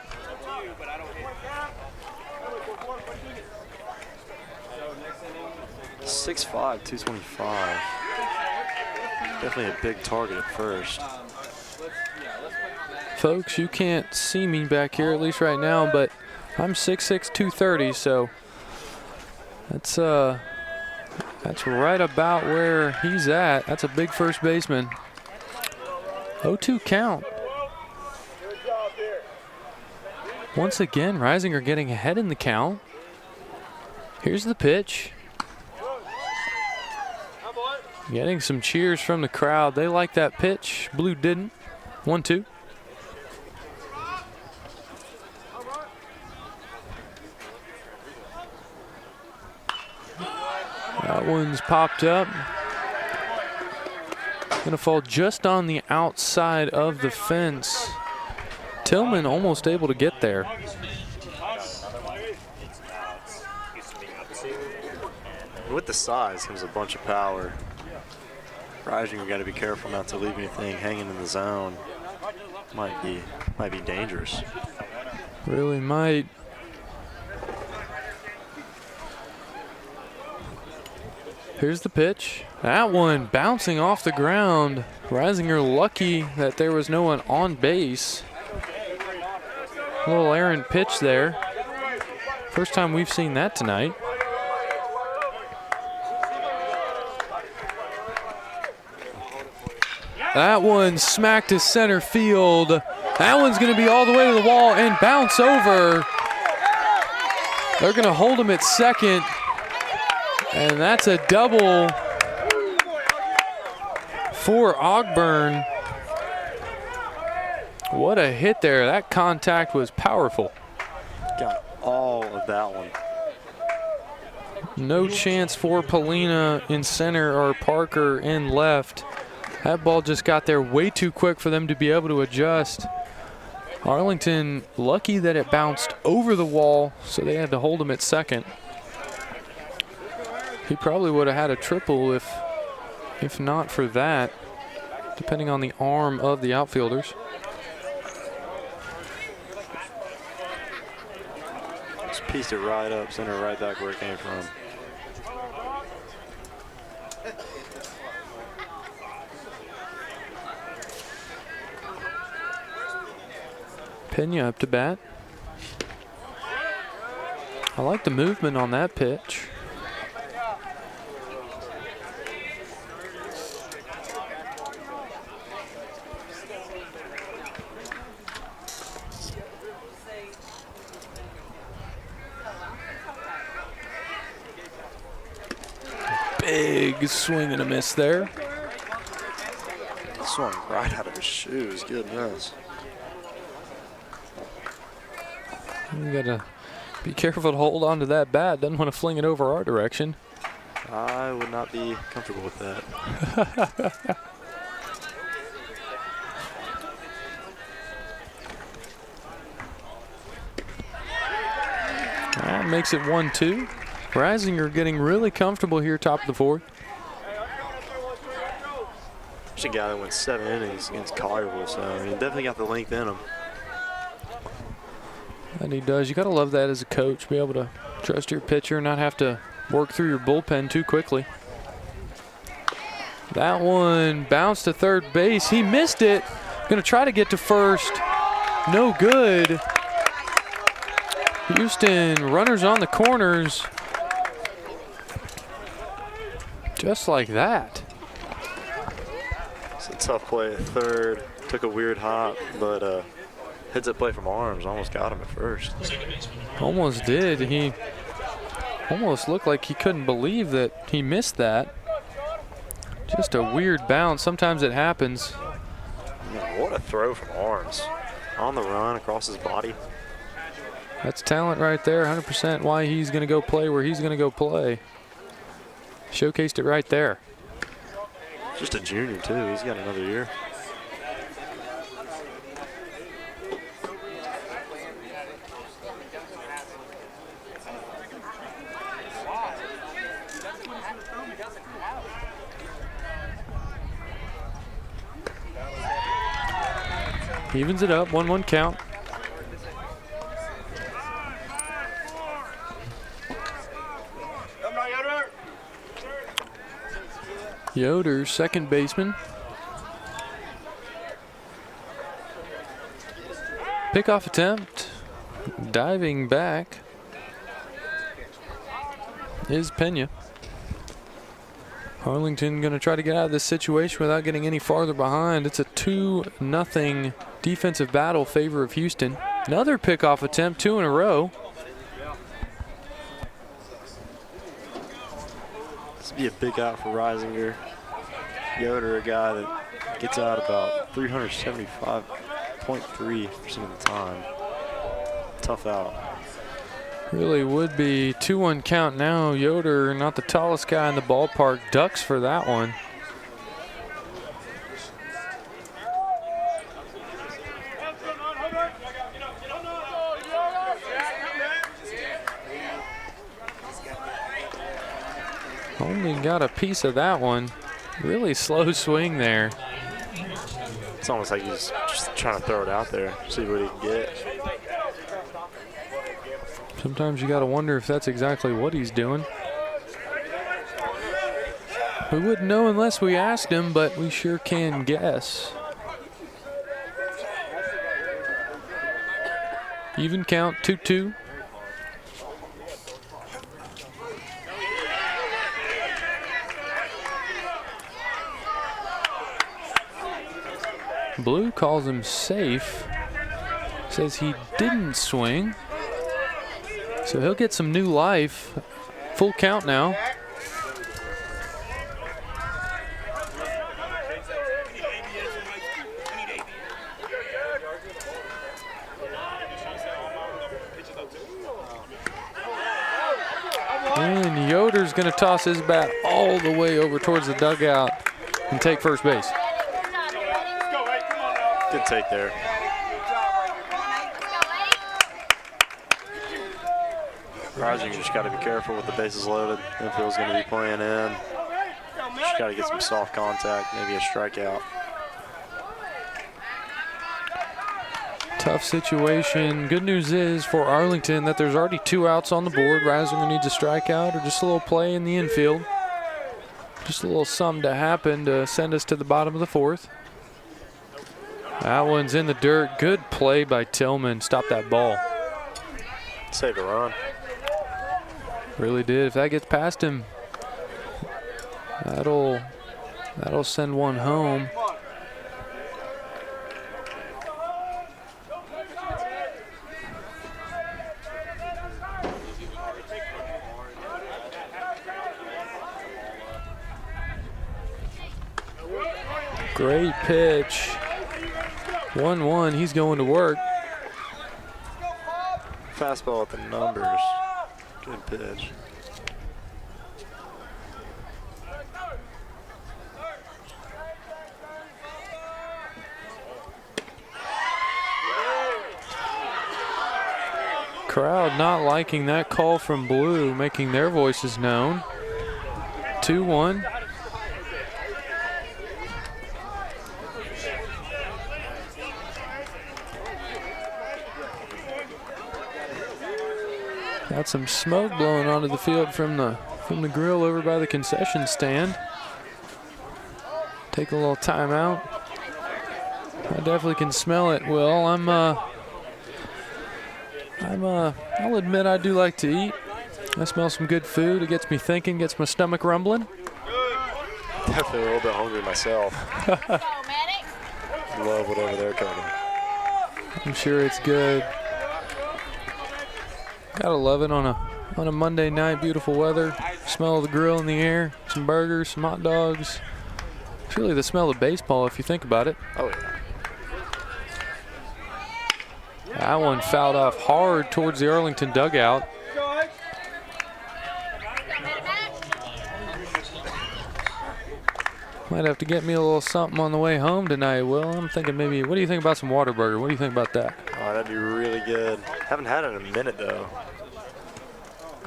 .6'5", 225. Definitely a big target at first. Folks, you can't see me back here, at least right now, but I'm 6'6", 230, so that's right about where he's at. That's a big first baseman. 0-2 count. Once again, Reisinger getting ahead in the count. Here's the pitch. Getting some cheers from the crowd. They like that pitch. Blue didn't. 1-2. That one's popped up. Gonna fall just on the outside of the fence. Tillman almost able to get there. With the size comes a bunch of power. Reisinger got to be careful not to leave anything hanging in the zone. Might be dangerous. Really might. Here's the pitch. That one bouncing off the ground. Reisinger lucky that there was no one on base. A little errant pitch there. First time we've seen that tonight. That one smacked to center field. That one's going to be all the way to the wall and bounce over. They're going to hold him at second. And that's a double for Ogburn. What a hit there. That contact was powerful. Got all of that one. No chance for Polina in center or Parker in left. That ball just got there way too quick for them to be able to adjust. Arlington lucky that it bounced over the wall, so they had to hold him at second. He probably would have had a triple if not for that, depending on the arm of the outfielders. Just pieced it right up, sent it right back where it came from. Pena up to bat. I like the movement on that pitch. big swing and a miss there. Swung right out of his shoes. Goodness. You gotta be careful to hold on to that bat. Doesn't want to fling it over our direction. I would not be comfortable with that. That makes it 1-2. Risinger getting really comfortable here, top of the fourth. There's a guy that went 7 innings against Collierville, so he definitely got the length in him. And he does. You got to love that as a coach, be able to trust your pitcher, not have to work through your bullpen too quickly. That one bounced to third base. He missed it. Going to try to get to first. No good. Houston, runners on the corners. Just like that. It's a tough play at third. Took a weird hop, but heads up play from Arms almost got him at first. Almost did. He almost looked like he couldn't believe that he missed that. Just a weird bounce. Sometimes it happens. Man, what a throw from Arms. On the run, across his body. That's talent right there. 100% why he's going to go play where he's going to go play. Showcased it right there. Just a junior, too. He's got another year. Evens it up, 1-1 count. Yoder, second baseman. Pickoff attempt. Diving back is Pena. Arlington going to try to get out of this situation without getting any farther behind. It's a 2-0 defensive battle favor of Houston. Another pickoff attempt, 2 in a row. This would be a big out for Risinger. Yoder, a guy that gets out about 375.3% of the time. Tough out. Really would be 2-1 count now. Yoder, not the tallest guy in the ballpark, ducks for that one. Only got a piece of that one. Really slow swing there. It's almost like he's just trying to throw it out there, see what he can get. Sometimes you got to wonder if that's exactly what he's doing. We wouldn't know unless we asked him, but we sure can guess. Even count, 2-2. Blue calls him safe. Says he didn't swing. So he'll get some new life. Full count now. And Yoder's going to toss his bat all the way over towards the dugout and take first base. Good take there. Risinger just got to be careful with the bases loaded. Infield's going to be playing in. Just got to get some soft contact, maybe a strikeout. Tough situation. Good news is for Arlington that there's already 2 outs on the board. Risinger needs a strikeout or just a little play in the infield. Just a little something to happen to send us to the bottom of the fourth. That one's in the dirt. Good play by Tillman. Stop that ball. Saved a run. Really did. If that gets past him, that'll send one home. Great pitch. 1-1, he's going to work. Fastball at the numbers. Good pitch. Crowd not liking that call from Blue, making their voices known. 2-1. Got some smoke blowing onto the field from the grill over by the concession stand. Take a little time out. I definitely can smell it, Will. I'll admit I do like to eat. I smell some good food. It gets me thinking, gets my stomach rumbling. Definitely a little bit hungry myself. Love whatever they're cooking. I'm sure it's good. Gotta love it on a Monday night, beautiful weather. Smell of the grill in the air, some burgers, some hot dogs. It's really the smell of baseball if you think about it. Oh yeah. That one fouled off hard towards the Arlington dugout. Might have to get me a little something on the way home tonight, Will. I'm thinking maybe, what do you think about some Whataburger? What do you think about that? Oh, that'd be really good. Haven't had it in a minute, though.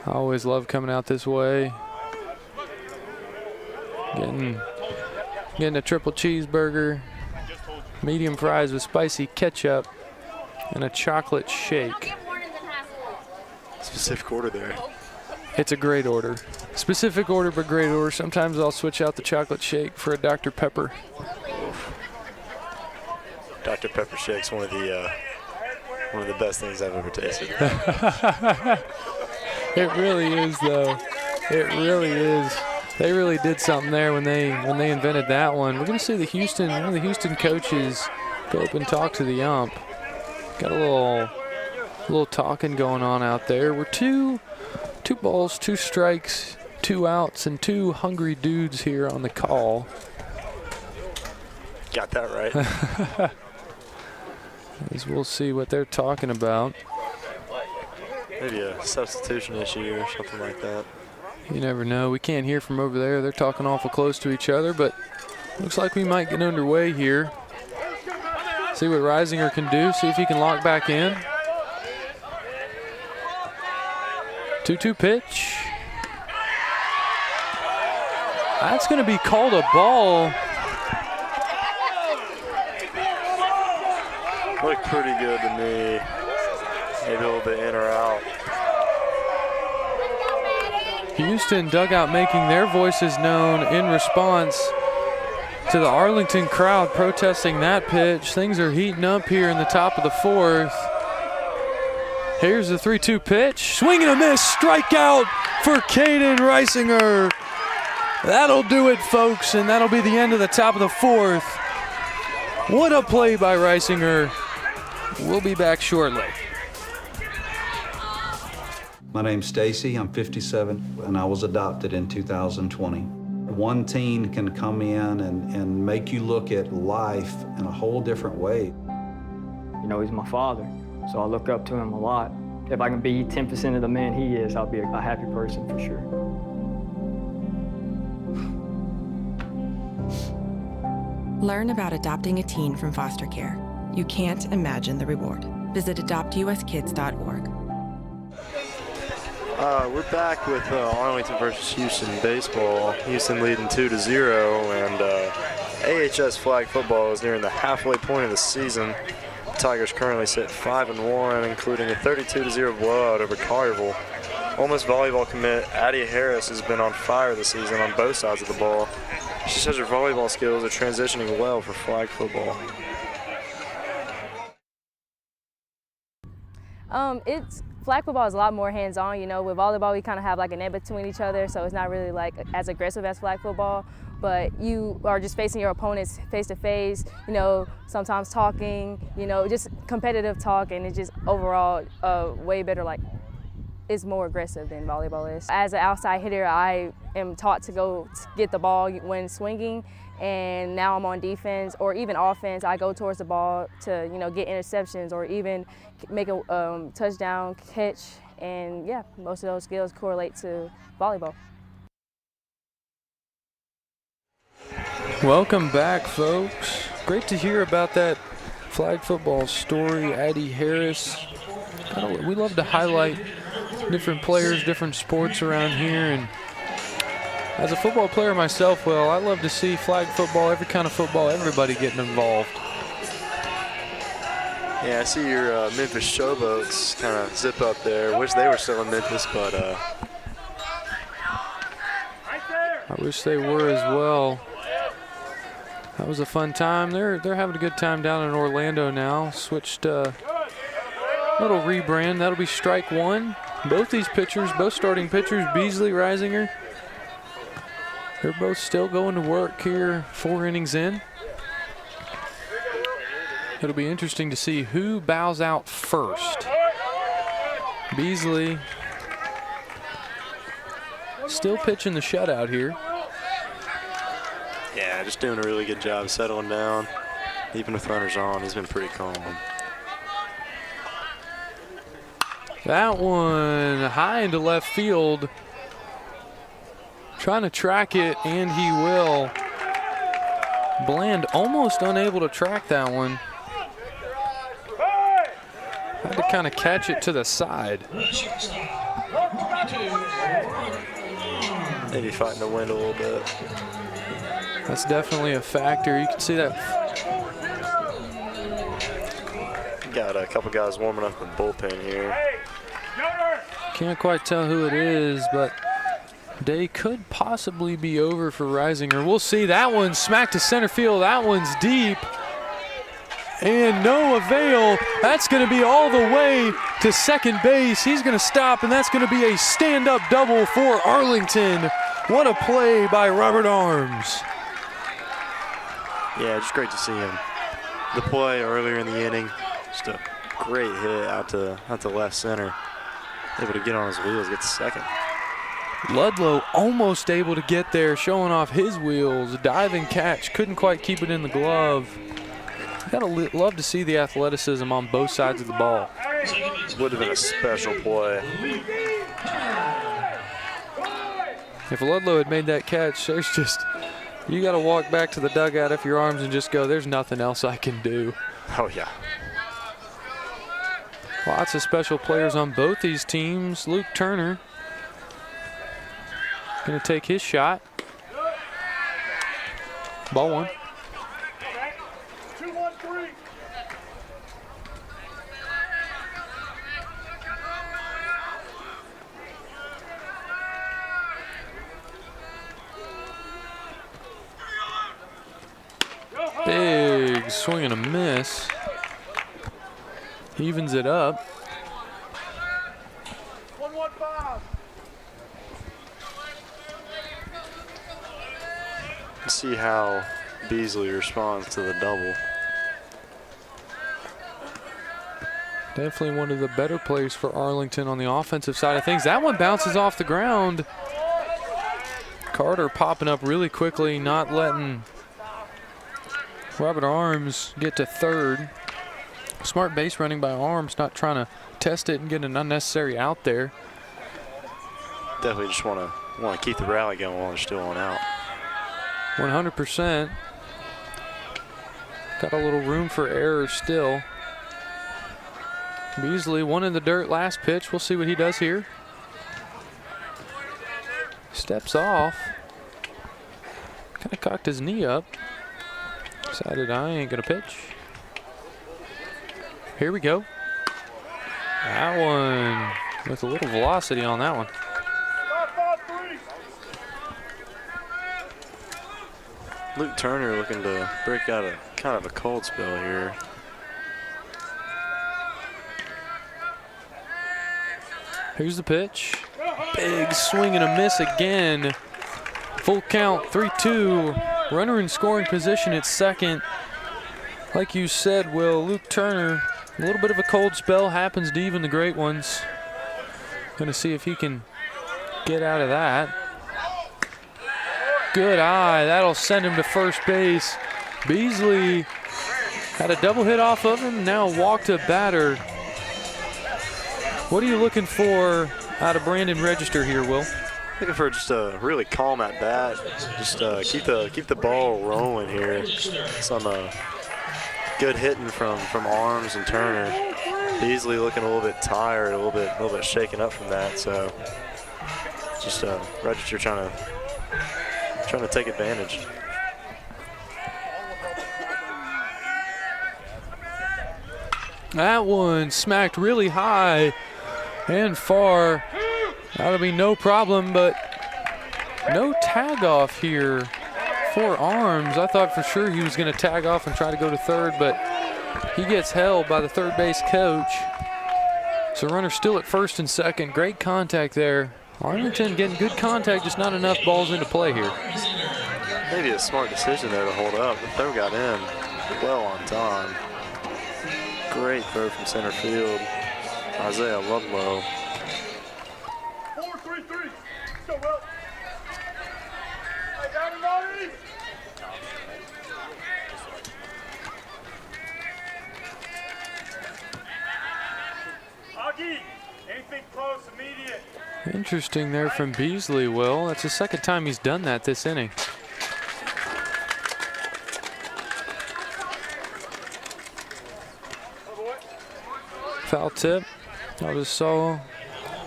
I always love coming out this way. Getting a triple cheeseburger, medium fries with spicy ketchup, and a chocolate shake. Specific order there. It's a great order. Specific order, but great order. Sometimes I'll switch out the chocolate shake for a Dr. Pepper. Dr. Pepper shake's one of the best things I've ever tasted. It really is, though. It really is. They really did something there when they invented that one. We're gonna see one of the Houston coaches go up and talk to the ump. Got a little talking going on out there. We're two balls, 2 strikes, 2 outs, and 2 hungry dudes here on the call. Got that right. As we'll see what they're talking about. Maybe a substitution issue or something like that. You never know. We can't hear from over there. They're talking awful close to each other, but looks like we might get underway here. See what Reisinger can do. See if he can lock back in. 2-2 pitch. That's going to be called a ball. Looked pretty good to me. Maybe a little bit in or out. Houston dugout making their voices known in response to the Arlington crowd protesting that pitch. Things are heating up here in the top of the 4th. Here's the 3-2 pitch. Swing and a miss. Strikeout for Caden Reisinger. That'll do it, folks, and that'll be the end of the top of the 4th. What a play by Reisinger. We'll be back shortly. My name's Stacy, I'm 57, and I was adopted in 2020. One teen can come in and make you look at life in a whole different way. You know, he's my father, so I look up to him a lot. If I can be 10% of the man he is, I'll be a happy person for sure. Learn about adopting a teen from foster care. You can't imagine the reward. Visit adoptuskids.org. We're back with Arlington versus Houston baseball. Houston leading 2-0, and AHS flag football is nearing the halfway point of the season. The Tigers currently sit 5-1, including a 32-0 blowout over Collierville. Ole Miss volleyball commit Addie Harris has been on fire this season on both sides of the ball. She says her volleyball skills are transitioning well for flag football. Flag football is a lot more hands-on. You know, with volleyball we kind of have like a net between each other, so it's not really like as aggressive as flag football. But you are just facing your opponents face to face. You know, sometimes talking. You know, just competitive talk, and it's just overall way better. Like, is more aggressive than volleyball is. As an outside hitter, I am taught to go get the ball when swinging, and now I'm on defense or even offense. I go towards the ball to, you know, get interceptions or even make a touchdown catch, and yeah, most of those skills correlate to volleyball. Welcome back, folks. Great to hear about that flag football story, Addie Harris. We love to highlight different players, different sports around here, and as a football player myself, well, I love to see flag football, every kind of football, everybody getting involved. Yeah, I see your Memphis Showboats kind of zip up there. Wish they were still in Memphis, but I wish they were as well. That was a fun time. They're having a good time down in Orlando now. Switched little rebrand. That'll be strike one. Both these pitchers, both starting pitchers, Beasley, Reisinger, they're both still going to work here 4 innings in. It'll be interesting to see who bows out first. Beasley still pitching the shutout here. yeah, just doing a really good job settling down. Even with runners on, he's been pretty calm. That one high into left field. Trying to track it, and he will. Bland almost unable to track that one. Had to kind of catch it to the side. Maybe fighting the wind a little bit. That's definitely a factor. You can see that. Got a couple guys warming up in the bullpen here. Can't quite tell who it is, but day could possibly be over for Reisinger. We'll see. That one smacked to center field. That one's deep. And no avail. That's going to be all the way to second base. He's going to stop, and that's going to be a stand-up double for Arlington. What a play by Robert Arms. Yeah, just great to see him. The play earlier in the inning, just a great hit out to left center. Able to get on his wheels, get second. Ludlow almost able to get there, showing off his wheels. Diving catch, couldn't quite keep it in the glove. Gotta love to see the athleticism on both sides of the ball. Would have been a special play. If Ludlow had made that catch, there's just, you gotta walk back to the dugout if your arms and just go, there's nothing else I can do. Oh yeah. Lots of special players on both these teams. Luke Turner gonna take his shot. Ball one. Big swing and a miss. Evens it up. Let's see how Beasley responds to the double. Definitely one of the better plays for Arlington on the offensive side of things. That one bounces off the ground. Carter popping up really quickly, not letting Robert Arms get to third. Smart base running by Arms, not trying to test it and get an unnecessary out there. Definitely just want to keep the rally going while they're still on out. 100%. Got a little room for error still. Beasley one in the dirt last pitch. We'll see what he does here. Steps off. Kind of cocked his knee up. Decided I ain't gonna pitch. Here we go. That one with a little velocity on that one. Luke Turner looking to break out a kind of a cold spell here. Here's the pitch. Big swing and a miss again. Full count, 3-2. Runner in scoring position at second. Like you said, Will, Luke Turner, a little bit of a cold spell happens to even the great ones. Gonna see if he can get out of that. Good eye, that'll send him to first base. Beasley had a double hit off of him, now walked a batter. What are you looking for out of Brandon Register here, Will? Looking for just a really calm at bat. Just keep the ball rolling here. Some good hitting from Arms and Turner. Beasley looking a little bit tired, a little bit shaken up from that. So just Register trying to take advantage. That one smacked really high and far. That'll be no problem, but no tag off here for Arms. I thought for sure he was going to tag off and try to go to third, but he gets held by the third base coach. So runner still at first and second. Great contact there. Arlington getting good contact, just not enough balls into play here. Maybe a smart decision there to hold up. The throw got in well on time. Great throw from center field. Isaiah Ludlow. 4-3-3. Go well. Hey, everybody. Augie, anything close, immediate. Interesting there from Beasley, Will. That's the second time he's done that this inning. Foul tip. I just saw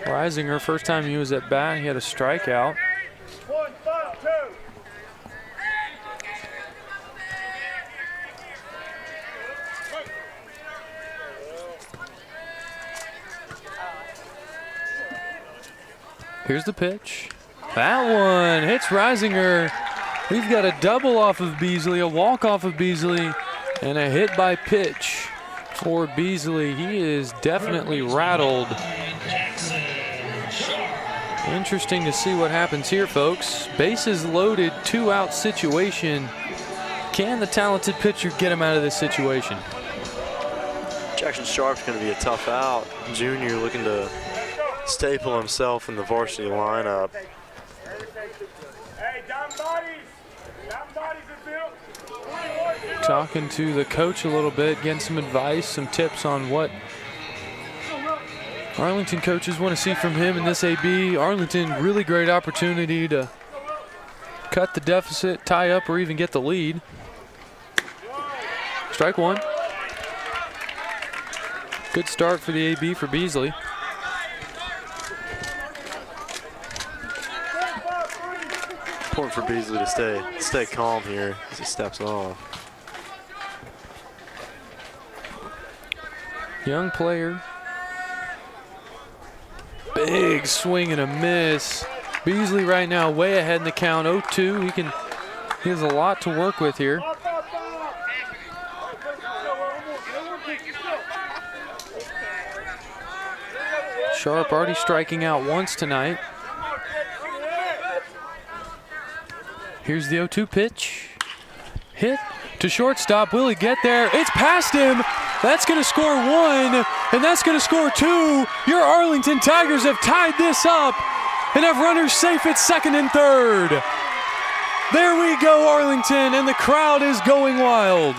Reisinger, first time he was at bat, he had a strikeout. 1-5-2. Here's the pitch. That one hits Reisinger. We've got a double off of Beasley, a walk off of Beasley, and a hit by pitch for Beasley. He is definitely rattled. Interesting to see what happens here, folks. Bases loaded, 2-out situation. Can the talented pitcher get him out of this situation? Jackson Sharp's going to be a tough out. Junior looking to staple himself in the varsity lineup. Hey, down bodies. Down bodies is built. Talking to the coach a little bit, getting some advice, some tips on what Arlington coaches want to see from him in this AB. Arlington, really great opportunity to cut the deficit, tie up, or even get the lead. Strike one. Good start for the AB for Beasley. Important for Beasley to stay calm here as he steps off. Young player. Big swing and a miss. Beasley right now way ahead in the count, 0-2. He has a lot to work with here. Sharp already striking out once tonight. Here's the 0-2 pitch. Hit to shortstop. Will he get there? It's past him. That's going to score one, and that's going to score two. Your Arlington Tigers have tied this up and have runners safe at second and third. There we go, Arlington, and the crowd is going wild.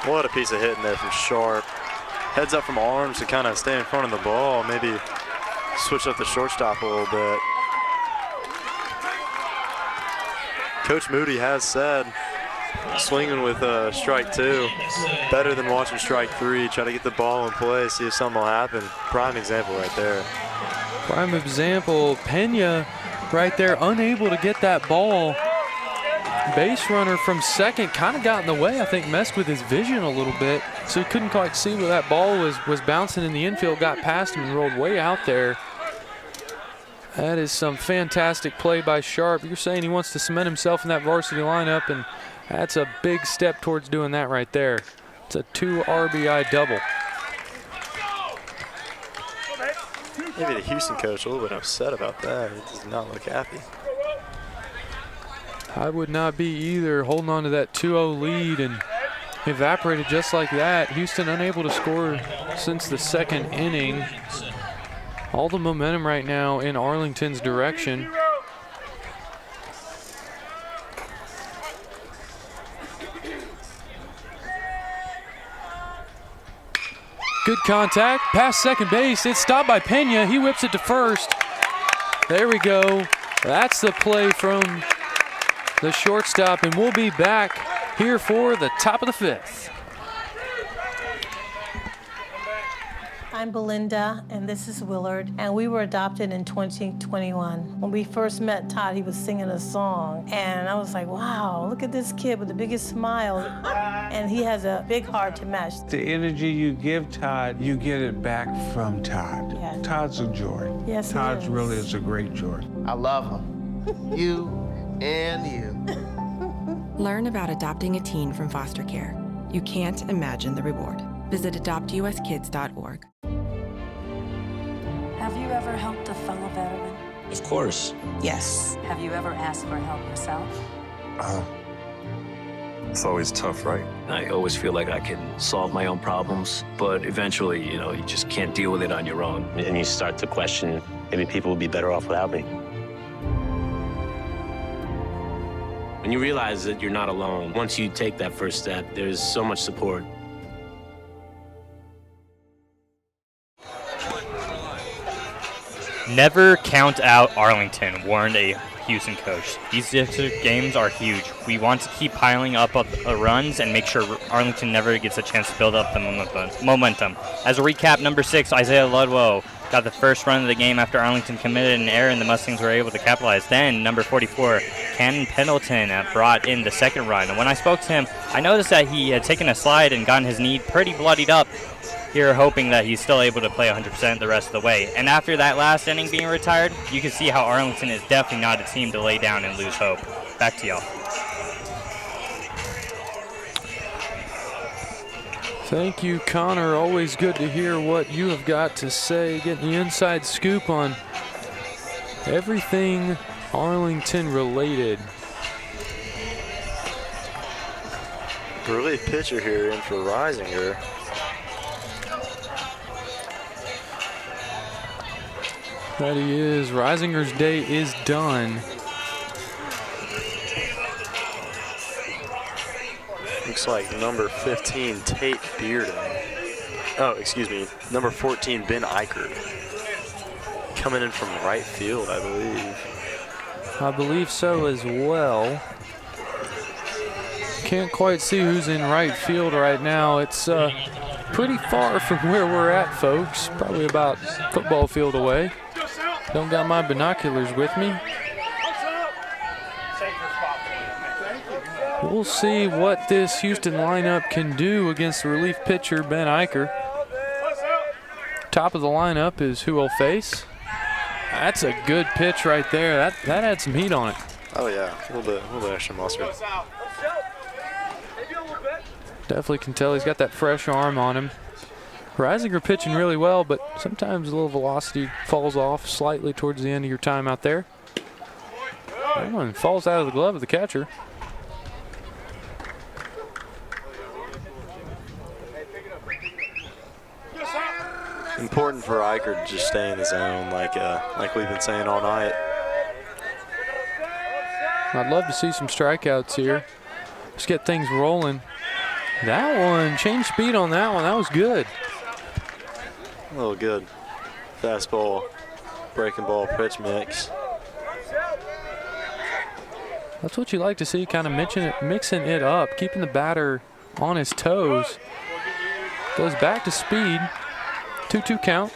What a piece of hitting there from Sharp. Heads up from Arms to kind of stay in front of the ball, maybe switch up the shortstop a little bit. Coach Moody has said swinging with strike two, better than watching strike three. Try to get the ball in play, see if something will happen. Prime example right there. Prime example, Pena right there, unable to get that ball. Base runner from second kind of got in the way, I think messed with his vision a little bit, so he couldn't quite see where that ball was bouncing in the infield, got past him and rolled way out there. That is some fantastic play by Sharp. You're saying he wants to cement himself in that varsity lineup, and that's a big step towards doing that right there. It's a 2 RBI double. Maybe the Houston coach a little bit upset about that. He does not look happy. I would not be either, holding on to that 2-0 lead and evaporated just like that. Houston unable to score since the second inning. All the momentum right now in Arlington's direction. Good contact, past second base. It's stopped by Pena. He whips it to first. There we go. That's the play from the shortstop, and we'll be back here for the top of the fifth. I'm Belinda, and this is Willard, and we were adopted in 2021. When we first met Todd, he was singing a song, and I was like, wow, look at this kid with the biggest smile, and he has a big heart to match. The energy you give Todd, you get it back from Todd. Yeah. Todd's a joy. Yes, he Todd is. really is a great joy. I love him. You and you. Learn about adopting a teen from foster care. You can't imagine the reward. Visit adoptuskids.org. Have you ever helped a fellow veteran? Of course. Yes. Have you ever asked for help yourself? It's always tough, right? I always feel like I can solve my own problems, but eventually, you just can't deal with it on your own. And you start to question, maybe people would be better off without me. When you realize that you're not alone, once you take that first step, there's so much support. Never count out Arlington, warned a Houston coach. These district games are huge. We want to keep piling up runs and make sure Arlington never gets a chance to build up the momentum. As a recap, number 6, Isaiah Ludlow got the first run of the game after Arlington committed an error and the Mustangs were able to capitalize. Then number 44, Cannon Pendleton brought in the second run. And when I spoke to him, I noticed that he had taken a slide and gotten his knee pretty bloodied up. Here, hoping that he's still able to play 100% the rest of the way. And after that last inning being retired, you can see how Arlington is definitely not a team to lay down and lose hope. Back to y'all. Thank you, Connor. Always good to hear what you have got to say, getting the inside scoop on everything Arlington related. Relief pitcher here in for Reisinger. That he is. Reisinger's day is done. Looks like number 15, Tate Bearden. Oh, excuse me, number 14, Ben Eichert. Coming in from right field, I believe. I believe so as well. Can't quite see who's in right field right now. It's pretty far from where we're at, folks. Probably about football field away. Don't got my binoculars with me. We'll see what this Houston lineup can do against the relief pitcher, Ben Eicher. Top of the lineup is who will face. That's a good pitch right there. That had some heat on it. Oh yeah, a little bit extra mustard. Definitely can tell he's got that fresh arm on him. Reisinger pitching really well, but sometimes a little velocity falls off slightly towards the end of your time out there. That one falls out of the glove of the catcher. Important for Eichert to just stay in the zone like we've been saying all night. I'd love to see some strikeouts here. Let's get things rolling. That one, change speed on that one. That was good. A little good. Fastball, breaking ball, pitch mix. That's what you like to see, kind of mixing it up, keeping the batter on his toes. Goes back to speed. 2-2 count.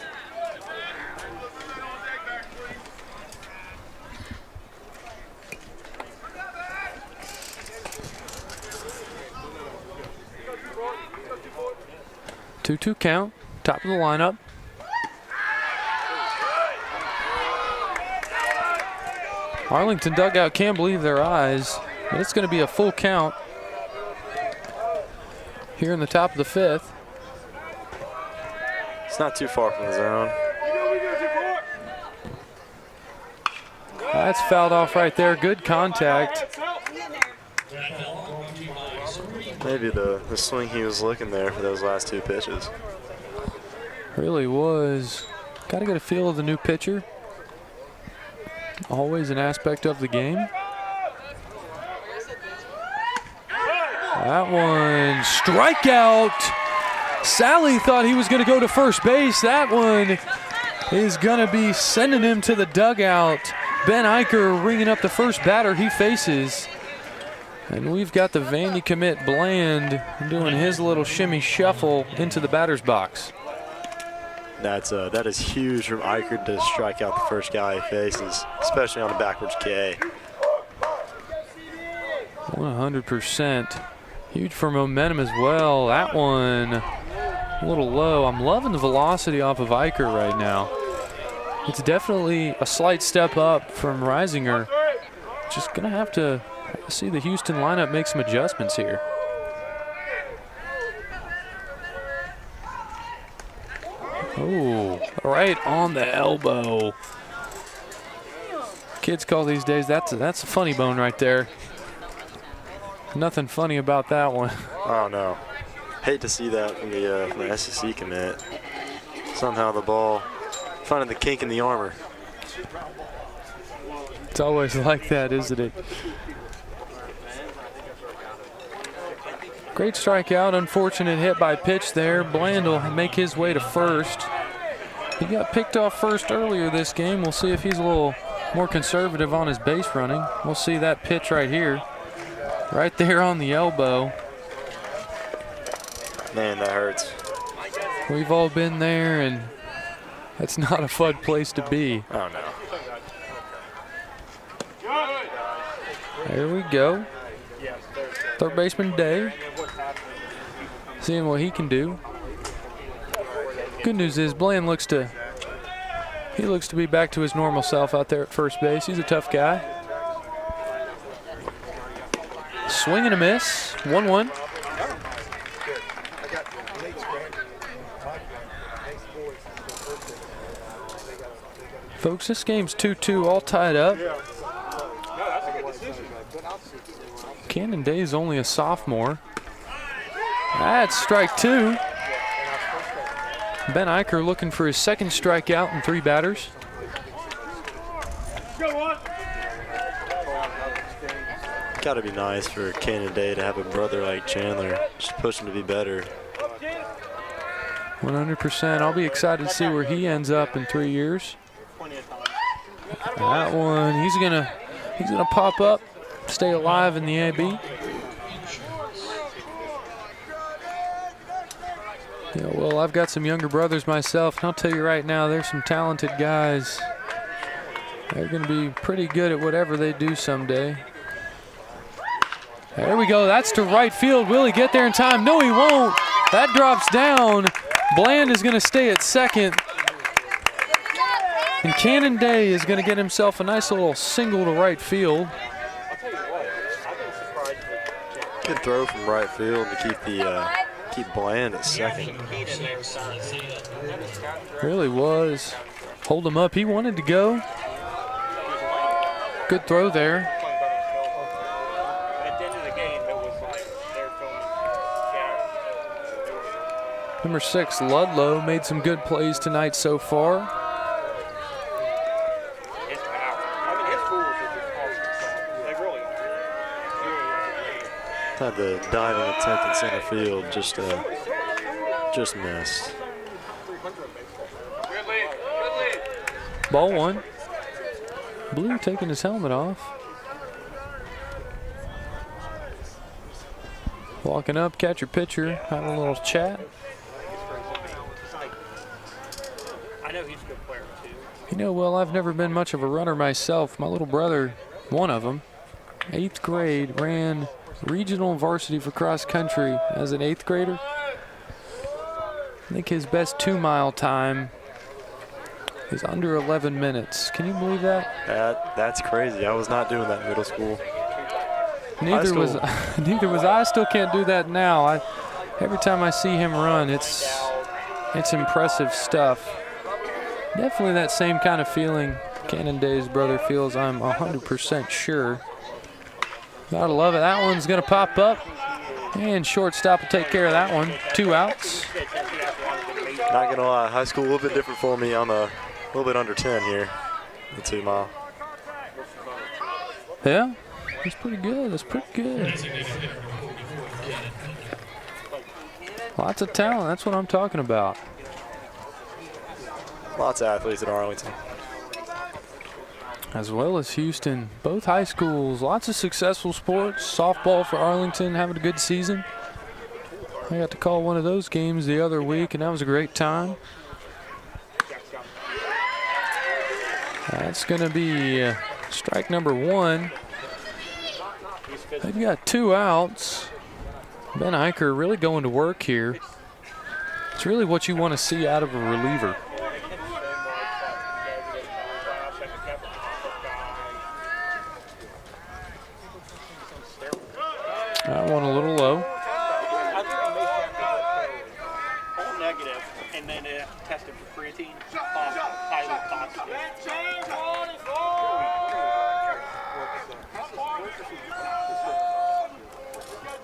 Two count, top of the lineup. Arlington dugout can't believe their eyes, but it's going to be a full count here in the top of the fifth. It's not too far from the zone. That's fouled off right there. Good contact. Maybe the swing he was looking there for those last two pitches. Really was. Got to get a feel of the new pitcher. Always an aspect of the game. That one, strikeout. Sally thought he was going to go to first base. That one is going to be sending him to the dugout. Ben Eicher ringing up the first batter he faces. And we've got the Vandy commit Bland doing his little shimmy shuffle into the batter's box. That is huge from Eicher to strike out the first guy he faces, especially on a backwards K. 100%. Huge for momentum as well. That one a little low. I'm loving the velocity off of Eicher right now. It's definitely a slight step up from Reisinger. Just gonna have to see the Houston lineup make some adjustments here. Oh, right on the elbow. Kids call these days, that's a funny bone right there. Nothing funny about that one. Oh no, hate to see that from the SEC commit. Somehow the ball finding the kink in the armor. It's always like that, isn't it? Great strikeout, unfortunate hit by pitch there. Bland will make his way to first. He got picked off first earlier this game. We'll see if he's a little more conservative on his base running. We'll see that pitch right here. Right there on the elbow. Man, that hurts. We've all been there, and that's not a fun place to be. Oh, no. There we go. Third baseman Day. Seeing what he can do. Good news is Bland looks to be back to his normal self out there at first base. He's a tough guy. Swing and a miss. 1-1. Folks, this game's 2-2, all tied up. Cannon Day's only a sophomore. That's strike two. Ben Eicher looking for his second strikeout in 3 batters. Got to be nice for Cannon Day to have a brother like Chandler. Just push him to be better. 100%. I'll be excited to see where he ends up in 3 years. That one, he's gonna pop up, stay alive in the AB. Yeah, well, I've got some younger brothers myself, and I'll tell you right now, there's some talented guys. They're going to be pretty good at whatever they do someday. There we go. That's to right field. Will he get there in time? No, he won't. That drops down. Bland is going to stay at second. And Cannon Day is going to get himself a nice little single to right field. Good throw from right field to keep Bland at second. Really was. Hold him up. He wanted to go. Good throw there. Number 6, Ludlow, made some good plays tonight so far. Had the diving attempt in center field, just missed. Ball 1. Blue taking his helmet off. Walking up, catcher pitcher, having a little chat. I know he's a good player too. You know, well, I've never been much of a runner myself. My little brother, one of them, 8th grade, ran regional varsity for cross country as an 8th grader. I think his best 2-mile time is under 11 minutes. Can you believe that? That's crazy. I was not doing that in middle school. Neither was I. Still can't do that now. Every time I see him run, it's impressive stuff. Definitely that same kind of feeling Cannon Day's brother feels, I'm 100% sure. Gotta love it. That one's gonna pop up, and shortstop will take care of that one. 2 outs. Not gonna lie, high school a little bit different for me. I'm a little bit under 10 here, the 2 mile. Yeah, that's pretty good. That's pretty good. Lots of talent. That's what I'm talking about. Lots of athletes at Arlington. As well as Houston, both high schools, lots of successful sports. Softball for Arlington, having a good season. I got to call one of those games the other week, and that was a great time. That's going to be strike number 1. They've got 2 outs. Ben Eicher really going to work here. It's really what you want to see out of a reliever. That one a little low. All negative, and then tested for creatine. Highly toxic.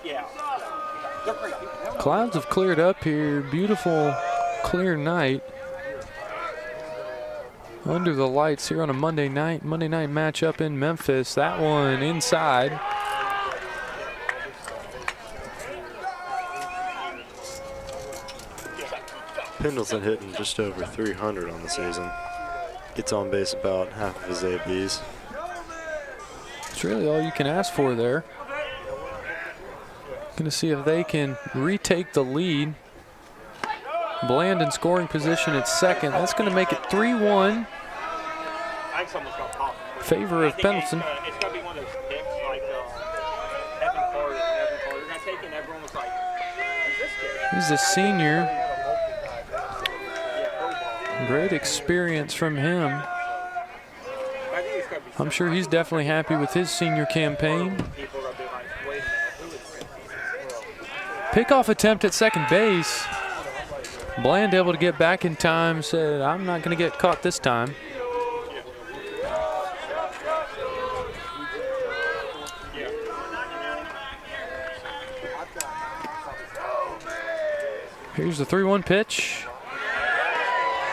Yeah. Clouds have cleared up here. Beautiful, clear night. Under the lights here on a Monday night matchup in Memphis. That one inside. Pendleton hitting just over 300 on the season. Gets on base about half of his ABs. It's really all you can ask for there. Going to see if they can retake the lead. Bland in scoring position at second. That's going to make it 3-1. Favor of Pendleton. It's going to be one of those picks like Evan Carter. They're going to take it and everyone was like, who's this kid? He's a senior. Great experience from him. I'm sure he's definitely happy with his senior campaign. Pickoff attempt at second base. Bland able to get back in time, said, I'm not going to get caught this time. Here's the 3-1 pitch.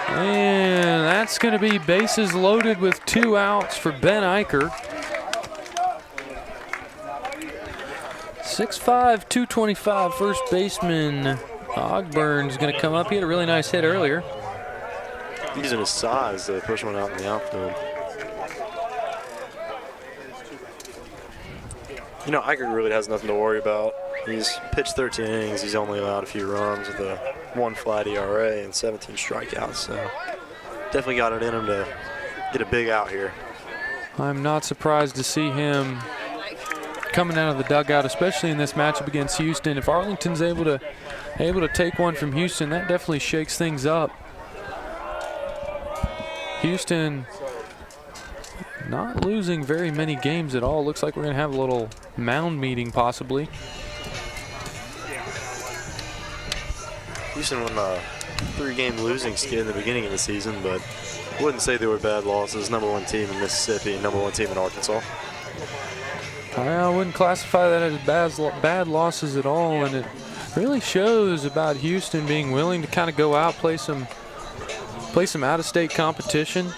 And that's going to be bases loaded with 2 outs for Ben Eicher. 6'5", 225 first baseman Ogburn's going to come up. He had a really nice hit earlier. Using his size to push one out in the outfield. You know, Eicher really has nothing to worry about. He's pitched 13 innings. He's only allowed a few runs with a 1 flat ERA and 17 strikeouts. So definitely got it in him to get a big out here. I'm not surprised to see him coming out of the dugout, especially in this matchup against Houston. If Arlington's able to take one from Houston, that definitely shakes things up. Houston not losing very many games at all. Looks like we're going to have a little mound meeting possibly. Houston won a 3-game losing skid in the beginning of the season, but I wouldn't say they were bad losses. #1 team in Mississippi, #1 team in Arkansas. I wouldn't classify that as bad losses at all, and it really shows about Houston being willing to kind of go out, play some out-of-state competition,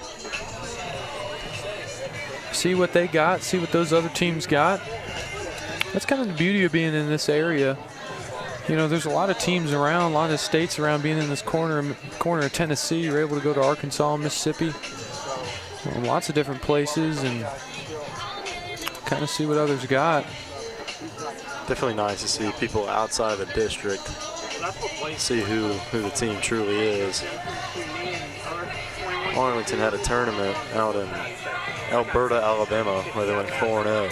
see what they got, see what those other teams got. That's kind of the beauty of being in this area. You know, there's a lot of teams around, a lot of states around. Being in this corner of Tennessee, you're able to go to Arkansas, Mississippi, lots of different places, and kind of see what others got. Definitely nice to see people outside of the district see who the team truly is. Arlington had a tournament out in Alberta, Alabama, where they went 4-0.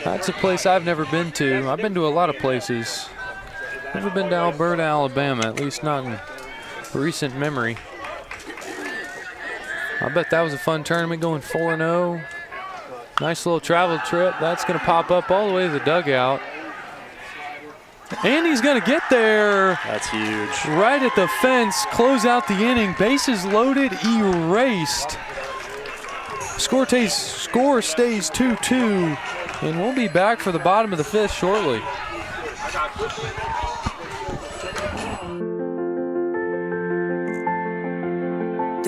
That's a place I've never been to. I've been to a lot of places. Never been to Alberta, Alabama, at least not in recent memory. I bet that was a fun tournament, going 4-0. Nice little travel trip. That's going to pop up all the way to the dugout. And he's going to get there. That's huge. Right at the fence, close out the inning. Bases loaded, erased. Score stays 2-2, and we'll be back for the bottom of the 5th shortly.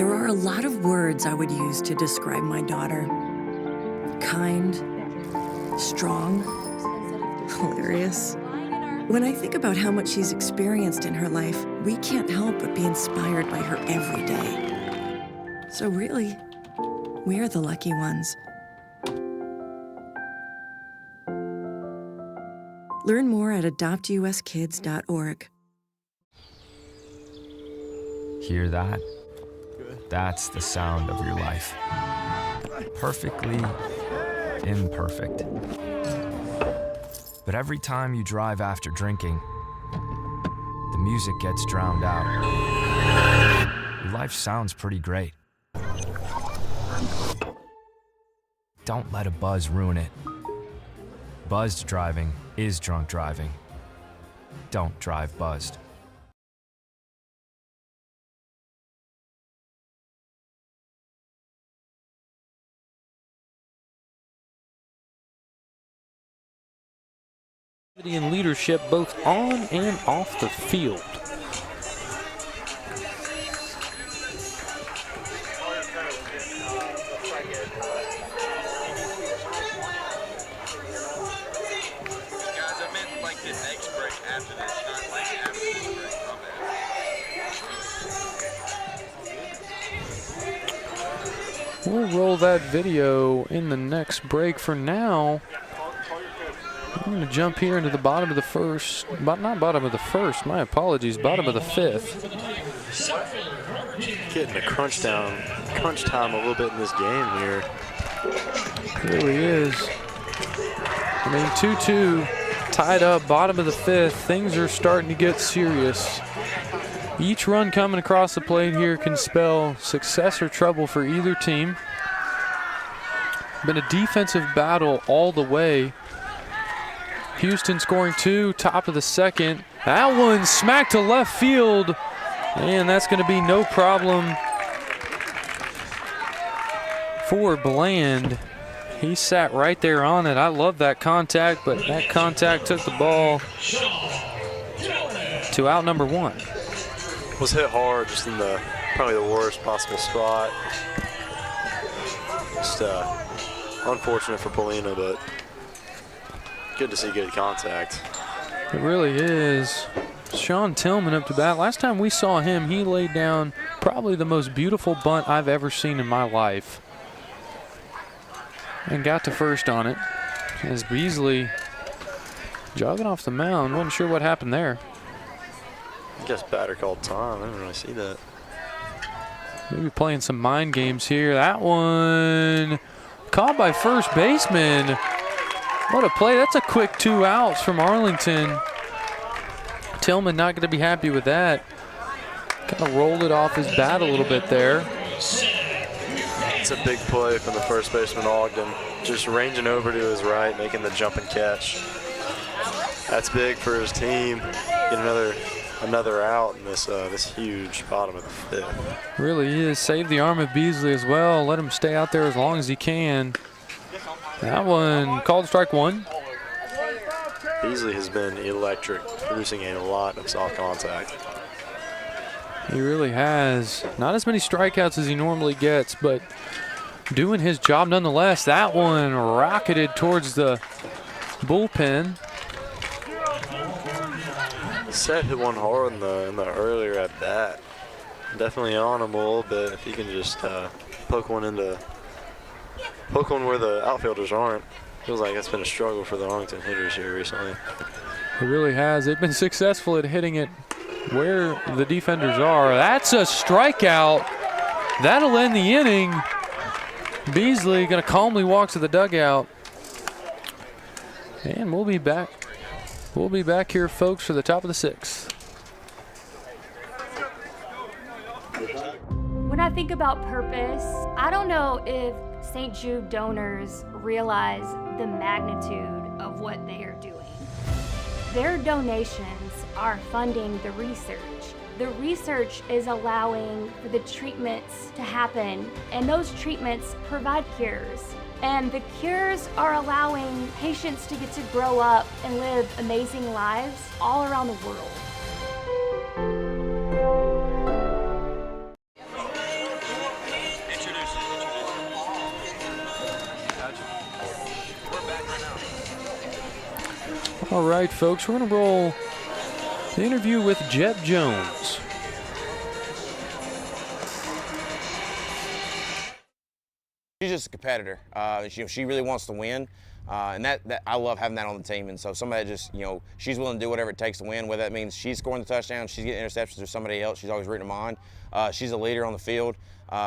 There are a lot of words I would use to describe my daughter. Kind, strong, hilarious. When I think about how much she's experienced in her life, we can't help but be inspired by her every day. So really, we're the lucky ones. Learn more at adoptuskids.org. Hear that? That's the sound of your life. Perfectly imperfect. But every time you drive after drinking, the music gets drowned out. Your life sounds pretty great. Don't let a buzz ruin it. Buzzed driving is drunk driving. Don't drive buzzed. And leadership both on and off the field. We'll roll that video in the next break. For now, I'm going to jump here into the bottom of the first, not bottom of the first, my apologies, bottom of the fifth. Getting a crunch time a little bit in this game here. Really is. I mean, 2-2, tied up, bottom of the fifth. Things are starting to get serious. Each run coming across the plate here can spell success or trouble for either team. Been a defensive battle all the way. Houston scoring 2, top of the second. That one smacked to left field, and that's going to be no problem for Bland. He sat right there on it. I love that contact, but that contact took the ball to out number 1. Was hit hard, just in probably the worst possible spot. Just unfortunate for Polina, but good to see good contact. It really is. Sean Tillman up to bat. Last time we saw him, he laid down probably the most beautiful bunt I've ever seen in my life. And got to first on it. As Beasley jogging off the mound. Wasn't sure what happened there. I guess batter called time. I didn't really see that. Maybe playing some mind games here. That one caught by first baseman. What a play. That's a quick 2 outs from Arlington. Tillman not going to be happy with that. Kind of rolled it off his bat a little bit there. It's a big play from the first baseman, Ogden. Just ranging over to his right, making the jump and catch. That's big for his team. Get another out in this huge bottom of the fifth. Really is. Save the arm of Beasley as well. Let him stay out there as long as he can. That one called strike 1. Beasley has been electric, producing a lot of soft contact. He really has. Not as many strikeouts as he normally gets, but doing his job nonetheless. That one rocketed towards the bullpen. Seth hit one hard in the earlier at bat. Definitely on him a little bit. If he can just poke one where the outfielders aren't. Feels like that's been a struggle for the Arlington hitters here recently. It really has. They've been successful at hitting it where the defenders are. That's a strikeout. That'll end the inning. Beasley going to calmly walk to the dugout. And we'll be back. We'll be back here, folks, for the top of the 6th. When I think about purpose, I don't know if St. Jude donors realize the magnitude of what they are doing. Their donations are funding the research. The research is allowing for the treatments to happen, and those treatments provide cures. And the cures are allowing patients to get to grow up and live amazing lives all around the world. All right, folks, we're going to roll the interview with Jeb Jones. She's just a competitor. She really wants to win, and that I love having that on the team. And so somebody that just, she's willing to do whatever it takes to win, whether that means she's scoring the touchdown, she's getting interceptions, or somebody else. She's always rooting them on. She's a leader on the field.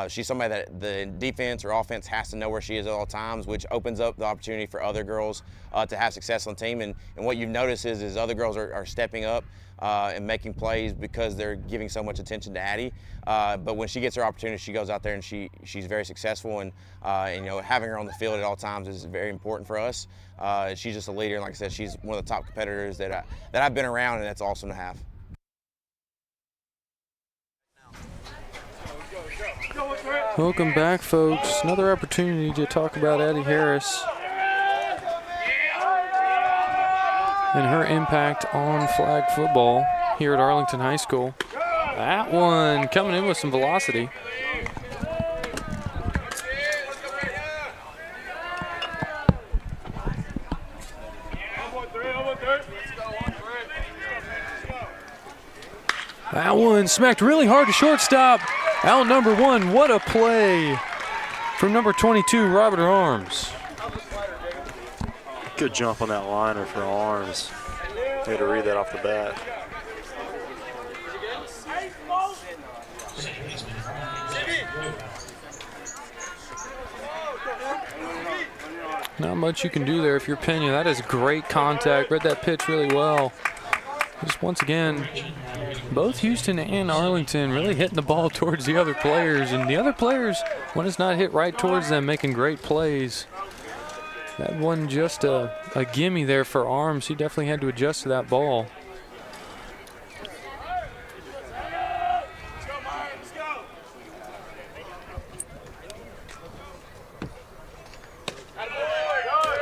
She's somebody that the defense or offense has to know where she is at all times, which opens up the opportunity for other girls to have success on the team. And what you've noticed is other girls are stepping up and making plays because they're giving so much attention to Addie. But when she gets her opportunity, she goes out there and she's very successful. And having her on the field at all times is very important for us. She's just a leader, and like I said, she's one of the top competitors that I've been around, and that's awesome to have. Welcome back, folks. Another opportunity to talk about Addie Harris and her impact on flag football here at Arlington High School. That one coming in with some velocity. That one smacked really hard to shortstop. Out number 1, what a play from number 22, Robert Arms. Good jump on that liner for Arms. Had to read that off the bat. Not much you can do there if you're Pena. That is great contact. Read that pitch really well. Just once again, both Houston and Arlington really hitting the ball towards the other players, and the other players, when it's not hit right towards them, making great plays. That wasn't just a gimme there for Arms. He definitely had to adjust to that ball.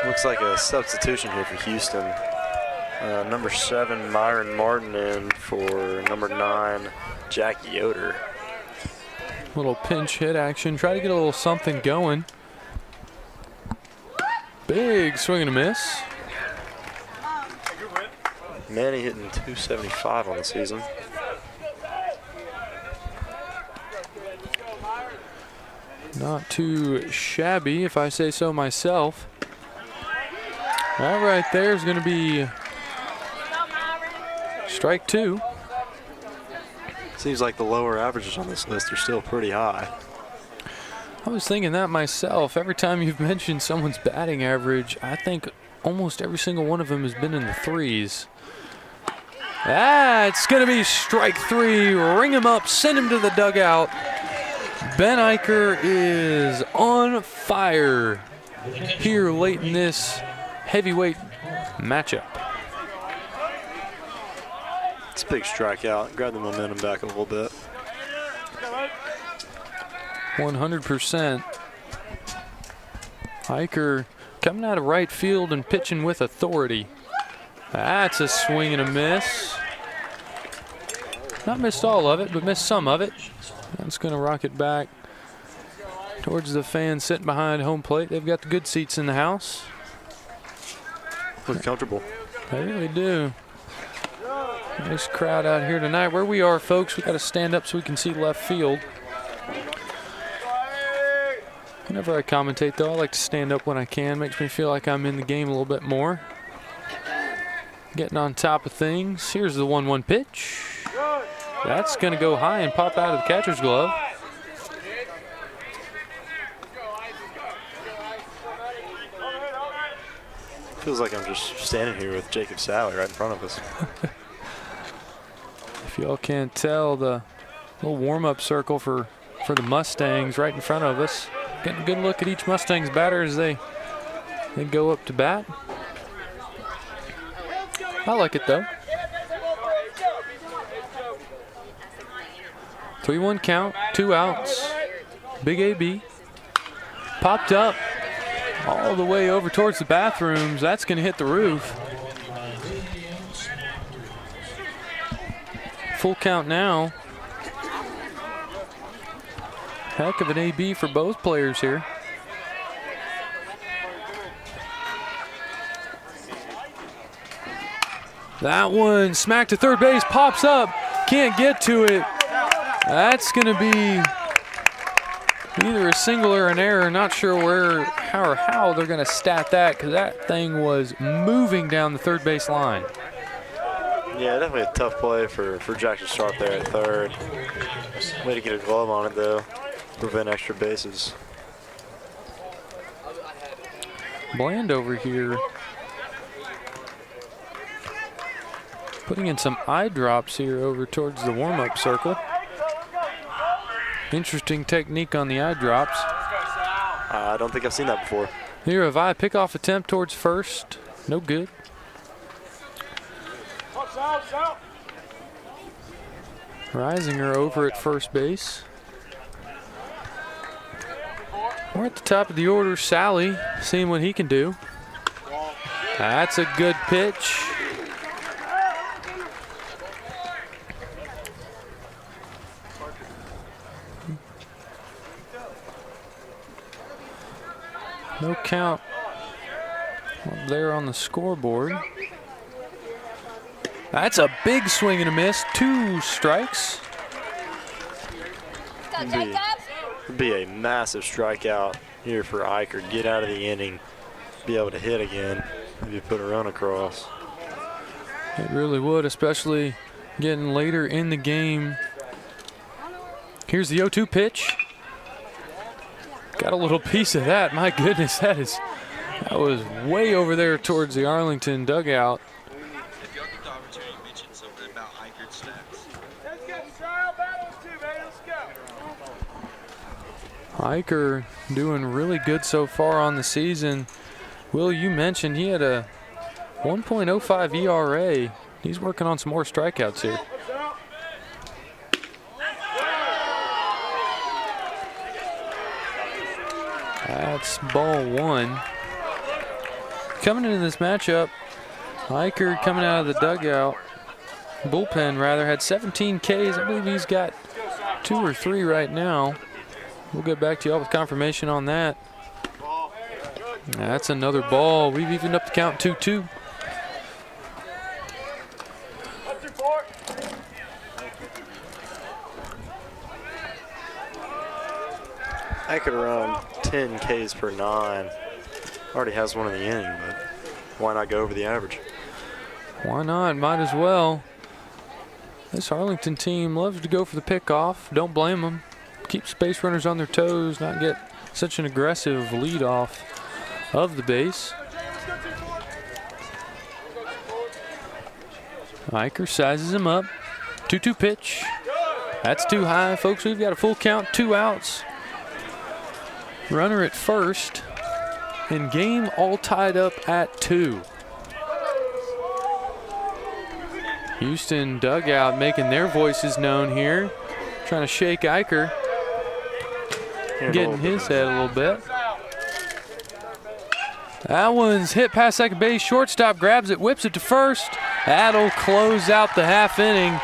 Looks like a substitution here for Houston. Number 7, Myron Martin in for number 9, Jackie Yoder. Little pinch hit action. Try to get a little something going. Big swing and a miss. Manny hitting .275 on the season. Not too shabby, if I say so myself. That right there is going to be strike 2. Seems like the lower averages on this list are still pretty high. I was thinking that myself. Every time you've mentioned someone's batting average, I think almost every single one of them has been in the 3s. It's going to be strike 3. Ring him up, send him to the dugout. Ben Eicher is on fire here late in this heavyweight matchup. It's a big strikeout. Grab the momentum back a little bit. 100%. Eicher coming out of right field and pitching with authority. That's a swing and a miss. Not missed all of it, but missed some of it. That's going to rock it back towards the fans sitting behind home plate. They've got the good seats in the house. Look comfortable. They really do. Nice crowd out here tonight. Where we are, folks, we got to stand up so we can see left field. Whenever I commentate, though, I like to stand up when I can. Makes me feel like I'm in the game a little bit more. Getting on top of things. Here's the 1-1 pitch. That's going to go high and pop out of the catcher's glove. Feels like I'm just standing here with Jacob Sally right in front of us. If y'all can't tell, the little warm-up circle for the Mustangs right in front of us. Getting a good look at each Mustangs batter as they go up to bat. I like it, though. 3-1 count, 2 outs. Big AB. Popped up all the way over towards the bathrooms. That's going to hit the roof. Full count now. Heck of an AB for both players here. That one smacked to third base, pops up, can't get to it. That's going to be either a single or an error. Not sure how they're going to stat that, because that thing was moving down the third base line. Yeah, definitely a tough play for Jackson Sharp there at third. Way to get a glove on it, though. Prevent extra bases. Bland over here putting in some eye drops here over towards the warm-up circle. Interesting technique on the eye drops. I don't think I've seen that before. Here, a Vi pickoff attempt towards first. No good. Reisinger over at first base. We're at the top of the order. Sally seeing what he can do. That's a good pitch. No count up there on the scoreboard. That's a big swing and a miss. 2 strikes. It'd be a massive strikeout here for Eicher. Get out of the inning, be able to hit again, maybe put a run across. It really would, especially getting later in the game. Here's the 0-2 pitch. Got a little piece of that. My goodness, that was way over there towards the Arlington dugout. Eicher doing really good so far on the season. Will, you mentioned he had a 1.05 ERA. He's working on some more strikeouts here. That's ball 1. Coming into this matchup, Eicher coming out of the dugout, bullpen rather, had 17 Ks. I believe he's got 2 or 3 right now. We'll get back to y'all with confirmation on that. That's another ball. We've evened up the count 2-2. I could around 10 Ks per 9. Already has one in the inning, but why not go over the average? Why not? Might as well. This Arlington team loves to go for the pickoff. Don't blame them. Keep space runners on their toes, not get such an aggressive lead off of the base. Eicher sizes him up. 2-2 pitch. That's too high, folks. We've got a full count, 2 outs. Runner at first. And game all tied up at 2. Houston dugout making their voices known here. Trying to shake Eicher. Getting his head a little bit. That one's hit past second base. Shortstop grabs it, whips it to first. That'll close out the half inning.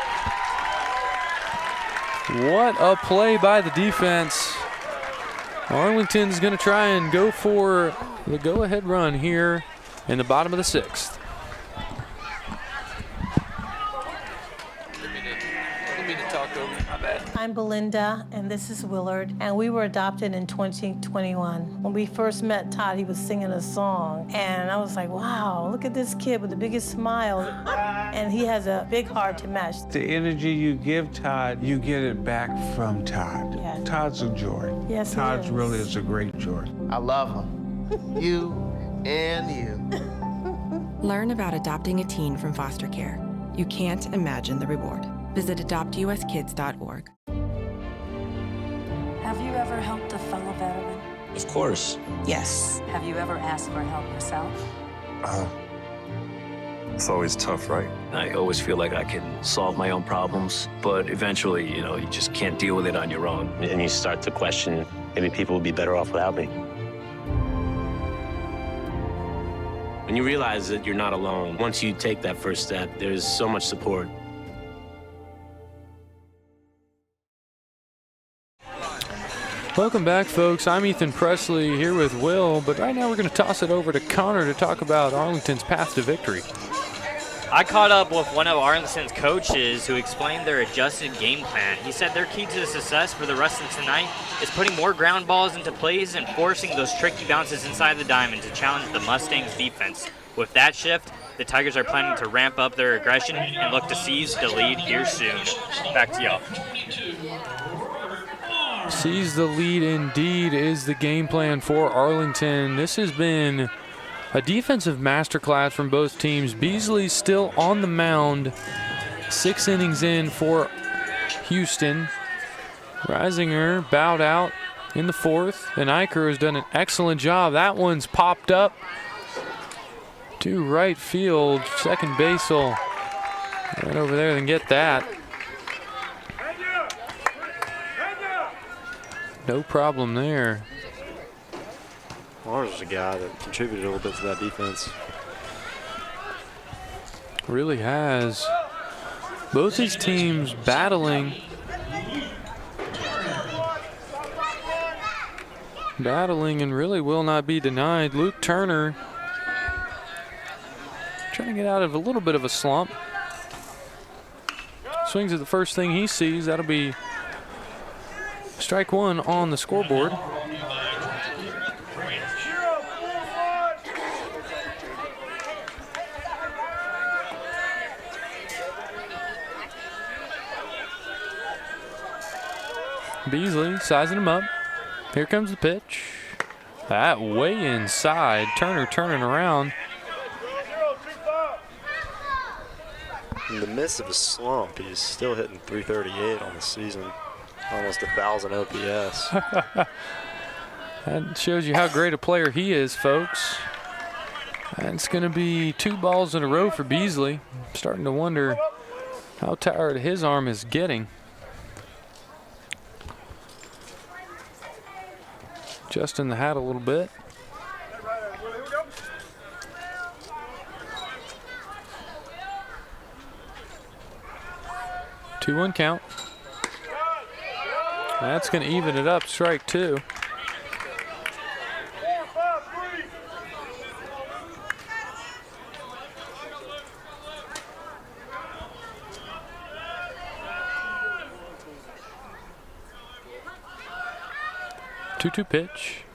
What a play by the defense. Arlington's going to try and go for the go-ahead run here in the bottom of the 6th. I'm Belinda, and this is Willard, and we were adopted in 2021. When we first met Todd, he was singing a song, and I was like, wow, look at this kid with the biggest smile, and he has a big heart to match. The energy you give Todd, you get it back from Todd. Yeah. Todd's a joy. Yes, Todd he is. really is a great joy. I love him. You and you. Learn about adopting a teen from foster care. You can't imagine the reward. Visit adoptuskids.org. Have you ever helped a fellow veteran? Of course. Yes. Have you ever asked for help yourself? It's always tough, right? I always feel like I can solve my own problems, but eventually, you just can't deal with it on your own. And you start to question, maybe people would be better off without me. When you realize that you're not alone, once you take that first step, there's so much support. Welcome back, folks. I'm Ethan Presley here with Will, but right now we're going to toss it over to Connor to talk about Arlington's path to victory. I caught up with one of Arlington's coaches who explained their adjusted game plan. He said their key to success for the rest of tonight is putting more ground balls into plays and forcing those tricky bounces inside the diamond to challenge the Mustangs defense. With that shift, the Tigers are planning to ramp up their aggression and look to seize the lead here soon. Back to y'all. Seize the lead indeed is the game plan for Arlington. This has been a defensive masterclass from both teams. Beasley still on the mound, 6 innings in for Houston. Reisinger bowed out in the 4th, and Eicher has done an excellent job. That one's popped up to right field. Second base will right over there and get that. No problem there. Mars is a guy that contributed a little bit to that defense. Really has. Both these teams battling and really will not be denied. Luke Turner trying to get out of a little bit of a slump. Swings at the first thing he sees. That'll be strike 1 on the scoreboard. Beasley sizing him up. Here comes the pitch. That way inside. Turner turning around. In the midst of a slump, he's still hitting .338 on the season. Almost 1,000 OPS. That shows you how great a player he is, folks. And it's going to be 2 balls in a row for Beasley. I'm starting to wonder how tired his arm is getting. Adjusting the hat a little bit. Two 1 count. That's going to even it up, strike 2. Two pitch.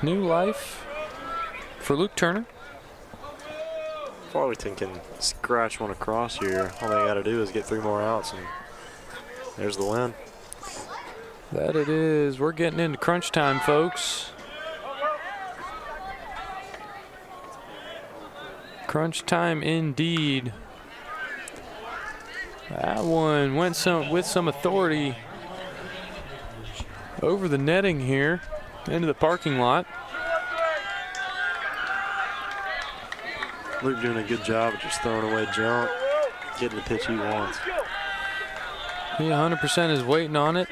New life for Luke Turner. If Arlington can scratch one across here, all they got to do is get 3 more outs, and there's the win. That it is. We're getting into crunch time, folks. Crunch time indeed. That one went with some authority over the netting here into the parking lot. Luke doing a good job of just throwing away junk, getting the pitch he wants. He 100% is waiting on it.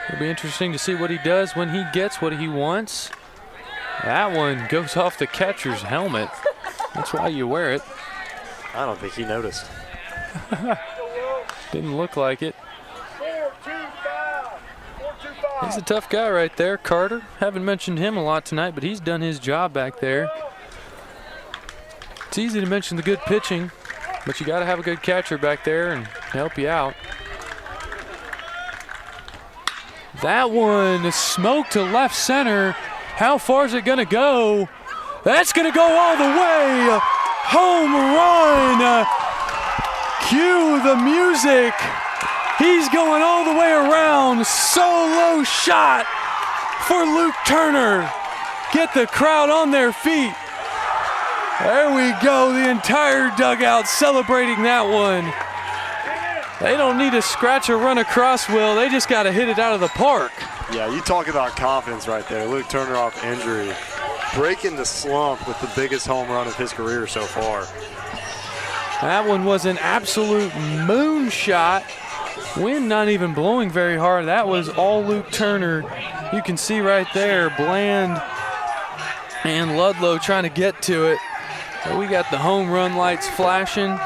It'll be interesting to see what he does when he gets what he wants. That one goes off the catcher's helmet. That's why you wear it. I don't think he noticed. Didn't look like it. He's a tough guy right there, Carter. Haven't mentioned him a lot tonight, but he's done his job back there. It's easy to mention the good pitching, but you got to have a good catcher back there and help you out. That one is smoked to left center. How far is it going to go? That's going to go all the way. Home run. Cue the music. He's going all the way around. Solo shot for Luke Turner. Get the crowd on their feet. There we go. The entire dugout celebrating that one. They don't need to scratch or run across, Will. They just got to hit it out of the park. Yeah, you talk about confidence right there. Luke Turner off injury, breaking the slump with the biggest home run of his career so far. That one was an absolute moonshot. Wind not even blowing very hard. That was all Luke Turner. You can see right there, Bland and Ludlow trying to get to it. We got the home run lights flashing.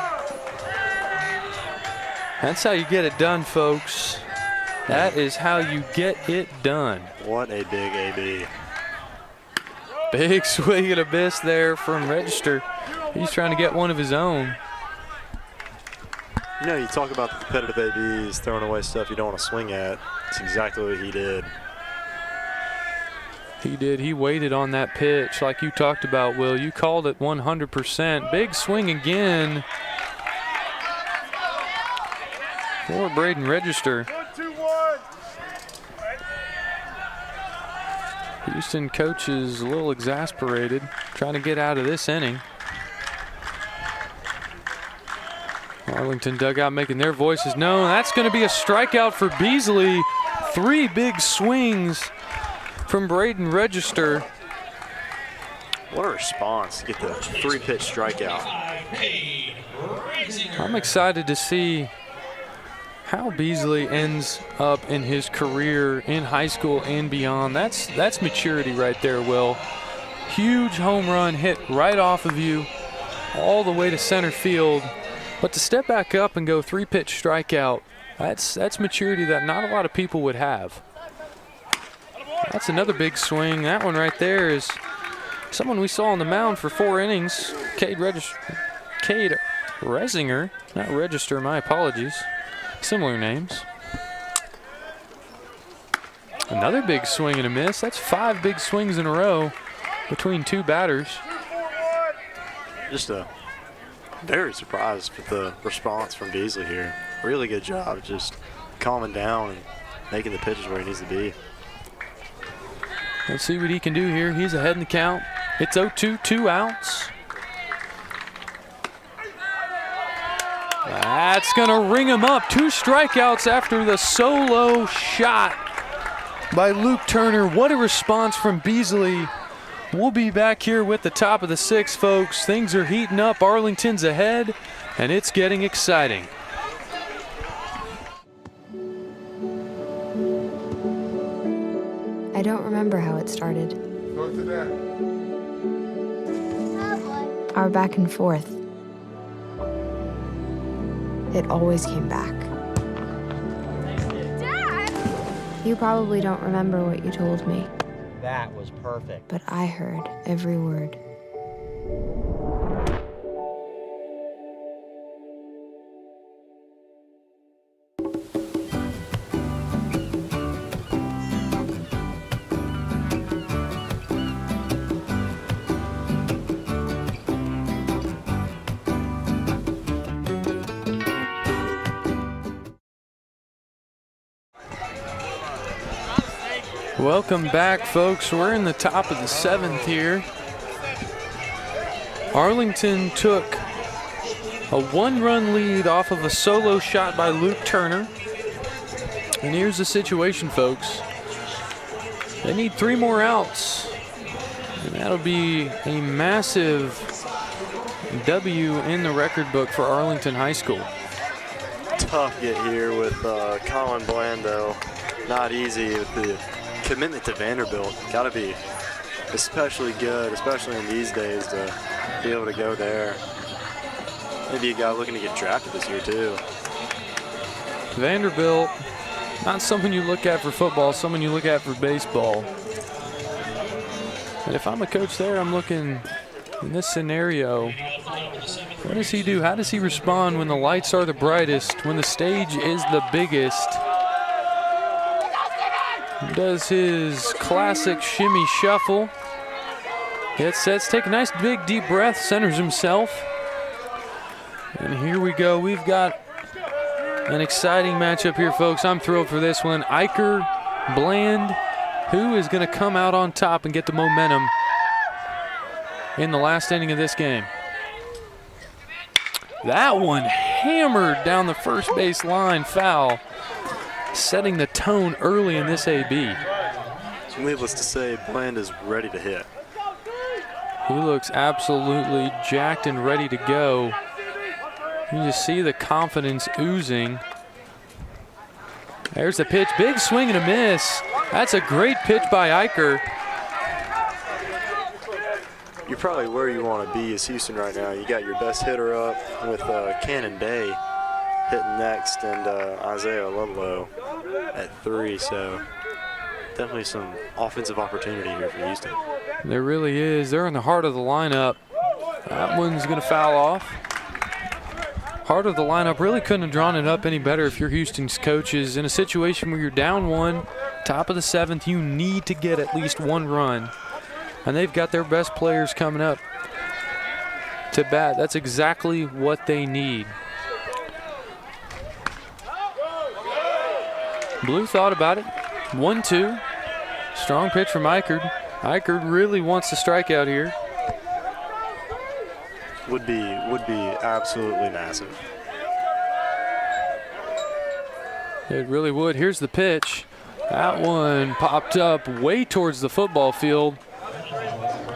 That's how you get it done, folks. That is how you get it done. What a big AB. Big swing and a miss there from Register. He's trying to get one of his own. You know, you talk about the competitive ABs throwing away stuff you don't want to swing at. It's exactly what he did. He did. He waited on that pitch like you talked about, Will. You called it 100%. Big swing again for Braden Register. Houston coach is a little exasperated, trying to get out of this inning. Arlington dugout making their voices known. That's going to be a strikeout for Beasley. 3 big swings from Braden Register. What a response to get the 3-pitch strikeout. I'm excited to see how Beasley ends up in his career in high school and beyond. That's maturity right there, Will. Huge home run hit right off of you all the way to center field. But to step back up and go 3-pitch strikeout, that's maturity that not a lot of people would have. That's another big swing. That one right there is someone we saw on the mound for 4 innings. Cade Resinger, not Register, my apologies. Similar names. Another big swing and a miss. That's 5 big swings in a row between 2 batters. Just very surprised with the response from Beasley here. Really good job just calming down and making the pitches where he needs to be. Let's see what he can do here. He's ahead in the count. It's 0-2, 2 outs. That's going to ring him up. 2 strikeouts after the solo shot by Luke Turner. What a response from Beasley. We'll be back here with the top of the 6th, folks. Things are heating up. Arlington's ahead, and it's getting exciting. I don't remember how it started. Our back and forth. It always came back. Dad! You probably don't remember what you told me. That was perfect. But I heard every word. Welcome back, folks. We're in the top of the 7th here. Arlington took a 1-run lead off of a solo shot by Luke Turner. And here's the situation, folks. They need 3 more outs. And that'll be a massive W in the record book for Arlington High School. Tough get here with Colin Blando. Not easy with the commitment to Vanderbilt. Got to be especially good, especially in these days, to be able to go there. Maybe a guy looking to get drafted this year too. Vanderbilt, not someone you look at for football, someone you look at for baseball. And if I'm a coach there, I'm looking in this scenario. What does he do? How does he respond when the lights are the brightest, when the stage is the biggest? Does his classic shimmy shuffle. Gets set, take a nice big deep breath, centers himself. And here we go. We've got an exciting matchup here, folks. I'm thrilled for this one. Iker Bland, who is going to come out on top and get the momentum in the last inning of this game. That one hammered down the first base line, foul, setting the tone early in this AB. So needless to say, Bland is ready to hit. He looks absolutely jacked and ready to go. You just see the confidence oozing. There's the pitch, big swing and a miss. That's a great pitch by Iker. You're probably where you want to be as Houston right now. You got your best hitter up with Cannon Day hitting next and Isaiah Ludlow at 3. So definitely some offensive opportunity here for Houston. There really is. They're in the heart of the lineup. That one's going to foul off. Heart of the lineup really couldn't have drawn it up any better if you're Houston's coaches. In a situation where you're down one, top of the 7th, you need to get at least one run. And they've got their best players coming up to bat. That's exactly what they need. Blue thought about it. 1-2. Strong pitch from Eichard. Eichard really wants to strike out here. Would be absolutely massive. It really would. Here's the pitch. That one popped up way towards the football field.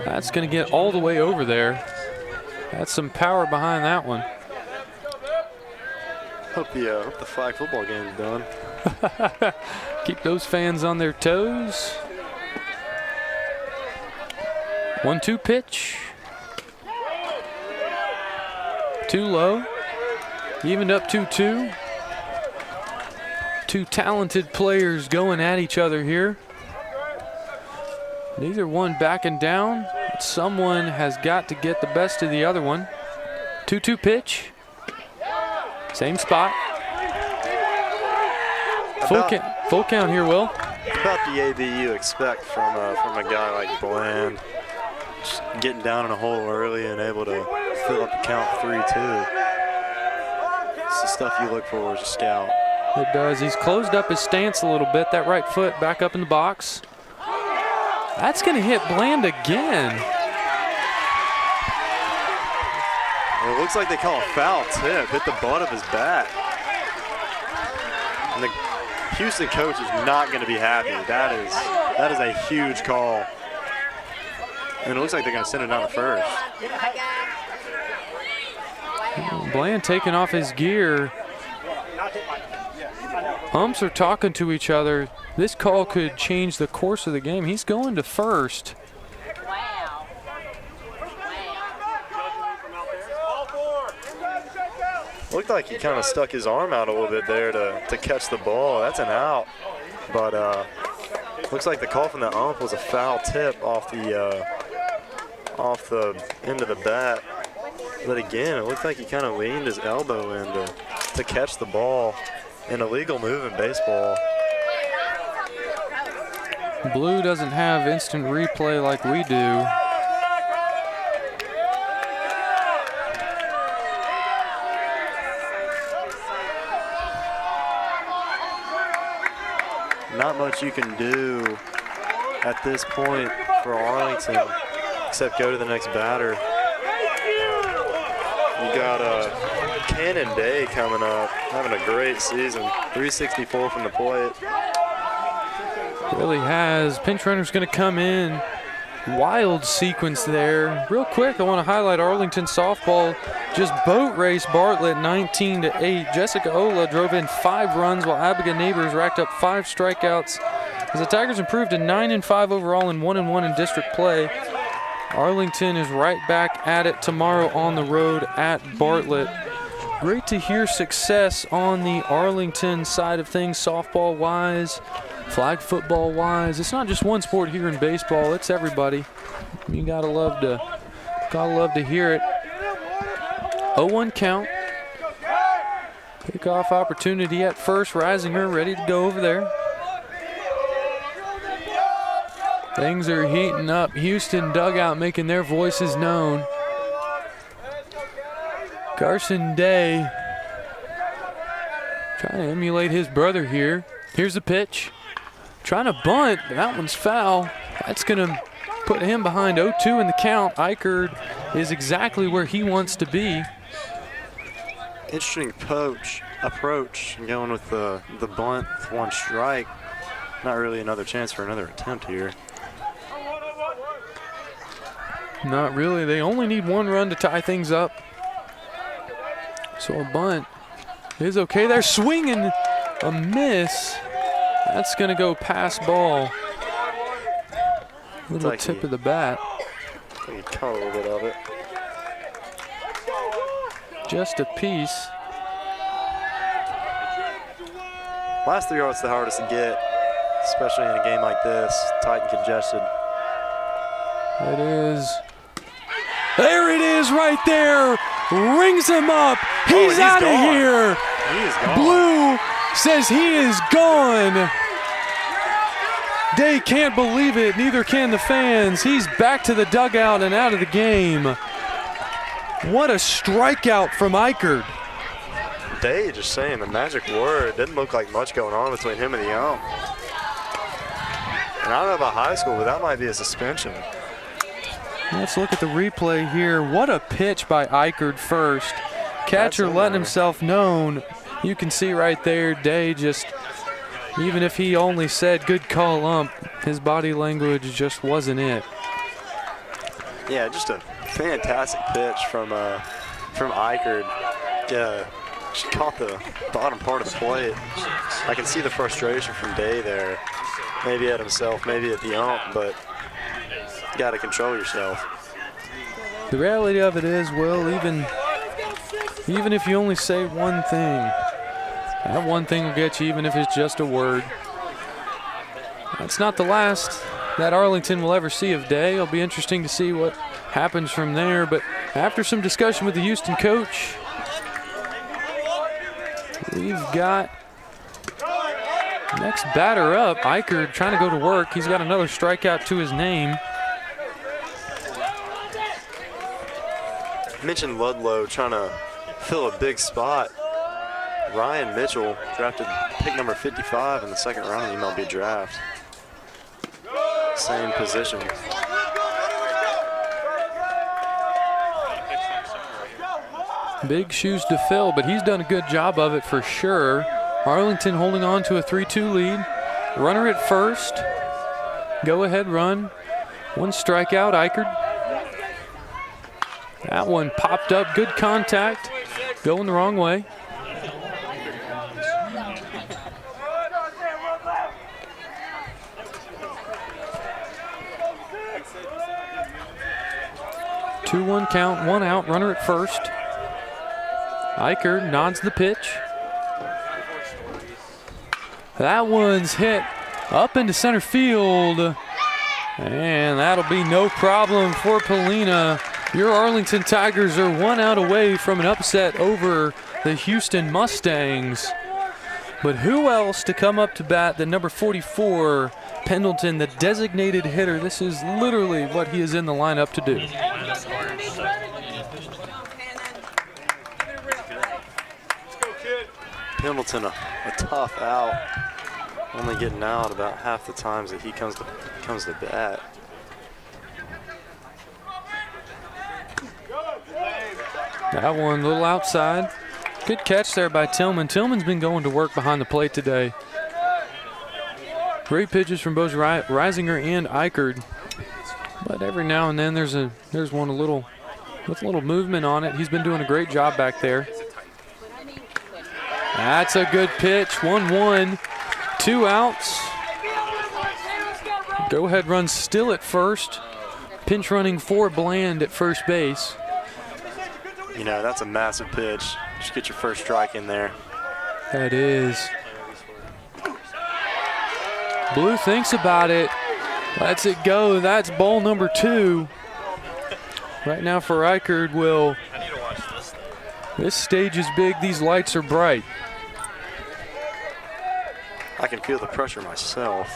That's going to get all the way over there. That's some power behind that one. Hope the flag football game's done. Keep those fans on their toes. 1-2 pitch. Too low. Evened up 2-2. Two talented players going at each other here. Neither one backing down. Someone has got to get the best of the other one. 2-2 pitch. Same spot. Full count here, Will. About the AB you expect from a guy like Bland. Just getting down in a hole early and able to fill up the count 3-2. It's the stuff you look for as a scout. It does. He's closed up his stance a little bit. That right foot back up in the box. That's going to hit Bland again. It looks like they call a foul tip. Hit the butt of his bat. And the Houston coach is not going to be happy. That is a huge call. And it looks like they're going to send it down to first. Bland taking off his gear. Umps are talking to each other. This call could change the course of the game. He's going to first. Looked like he kind of stuck his arm out a little bit there to catch the ball. That's an out. But looks like the call from the ump was a foul tip off the end of the bat. But again, it looked like he kind of leaned his elbow in to catch the ball. An illegal move in baseball. Blue doesn't have instant replay like we do. Not much you can do at this point for Arlington except go to the next batter. You got Cannon Day coming up, having a great season. 364 from the plate. Really has. Pinch runner's going to come in. Wild sequence there. Real quick, I want to highlight Arlington softball. Just boat race Bartlett 19-8. Jessica Ola drove in 5 runs while Abigail Neighbors racked up 5 strikeouts. As the Tigers improved to 9-5 overall and 1-1 in district play. Arlington is right back at it tomorrow on the road at Bartlett. Great to hear success on the Arlington side of things, softball-wise, flag football-wise. It's not just one sport here in baseball; it's everybody. You gotta love to hear it. 0-1 count. Kickoff opportunity at first. Reisinger ready to go over there. Things are heating up. Houston dugout making their voices known. Carson Day trying to emulate his brother here. Here's the pitch. Trying to bunt. That one's foul. That's going to put him behind 0-2 in the count. Eichard is exactly where he wants to be. Interesting approach going with the bunt with 1 strike. Not really another chance for another attempt here. Not really. They only need 1 run to tie things up. So a bunt is okay. They're swinging a miss. That's going to go past ball. Little like tip of the bat. I think he caught a little bit of it. Just a piece. Last 3 yards the hardest to get. especially in a game like this, tight and congested. It is. There it is right there. Rings him up. He's out of here. He is gone. Blue says he is gone. Day can't believe it. Neither can the fans. He's back to the dugout and out of the game. What a strikeout from Eichard. Day just saying the magic word. Didn't look like much going on between him and the ump. And I don't know about high school, but that might be a suspension. Let's look at the replay here. What a pitch by Eichard first. Catcher letting himself known. You can see right there, Day just, even if he only said good call ump, his body language just wasn't it. Yeah, just a fantastic pitch from Eichard. Yeah, she caught the bottom part of the plate. I can see the frustration from Day there. Maybe at himself, maybe at the ump, but you got to control yourself. The reality of it is, Will, even if you only say one thing, that one thing will get you, even if it's just a word. That's not the last that Arlington will ever see of Day. It'll be interesting to see what happens from there. But after some discussion with the Houston coach, we've got next batter up, Eichard trying to go to work. He's got another strikeout to his name. I mentioned Ludlow trying to fill a big spot. Ryan Mitchell drafted pick number 55 in the second round of the MLB draft. Same position. Big shoes to fill, but he's done a good job of it for sure. Arlington holding on to a 3-2 lead. Runner at first. Go ahead run. One strikeout, Eichard. That one popped up, good contact. Going the wrong way. Two-one count, one out, runner at first. Eichard nods the pitch. That one's hit up into center field. And that'll be no problem for Polina. Your Arlington Tigers are one out away from an upset over the Houston Mustangs. But who else to come up to bat than number 44, Pendleton, the designated hitter? This is literally what he is in the lineup to do. Pendleton, a tough out. Only getting out about half the times that he comes to bat. That one a little outside. Good catch there by Tillman. Tillman's been going to work behind the plate today. Great pitches from both Reisinger and Eichard. But every now and then there's one with a little movement on it. He's been doing a great job back there. That's a good pitch. 1-1. 2 outs. Go ahead run still at first. Pinch running for Bland at first base. You know, that's a massive pitch. Just get your first strike in there. That is. Blue thinks about it. Lets it go. That's ball number 2. Right now for Eichard, Will. This stage is big. These lights are bright. I can feel the pressure myself.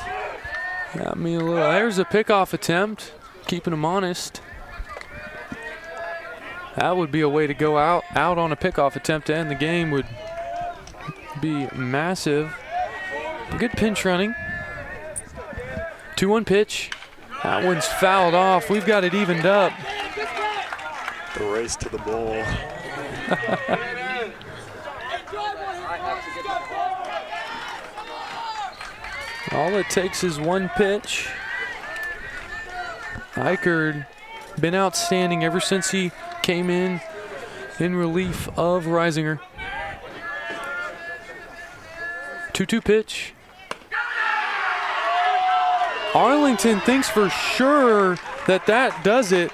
Got me a little. There's a pickoff attempt. Keeping him honest. That would be a way to go out on a pickoff attempt to end the game. Would be massive. Good pinch running. 2-1 pitch. That one's fouled off. We've got it evened up. The race to the ball. All it takes is one pitch. Eichard been outstanding ever since he came in relief of Reisinger. 2-2 pitch. Arlington thinks for sure that does it.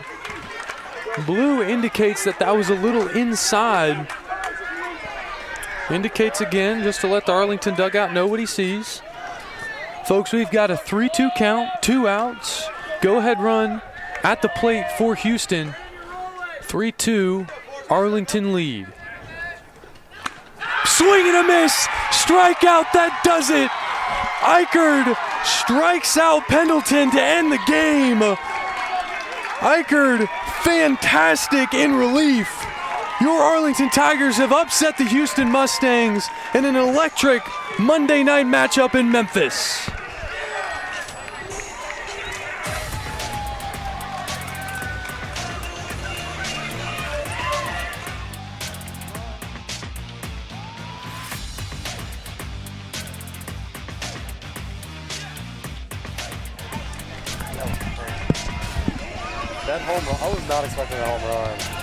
Blue indicates that was a little inside. Indicates again just to let the Arlington dugout know what he sees. Folks, we've got a 3-2 count, 2 outs. Go-ahead run at the plate for Houston. 3-2, Arlington lead. Swing and a miss, strikeout, that does it. Eichard strikes out Pendleton to end the game. Eichard, fantastic in relief. Your Arlington Tigers have upset the Houston Mustangs in an electric Monday night matchup in Memphis. That home run, I was not expecting that home run.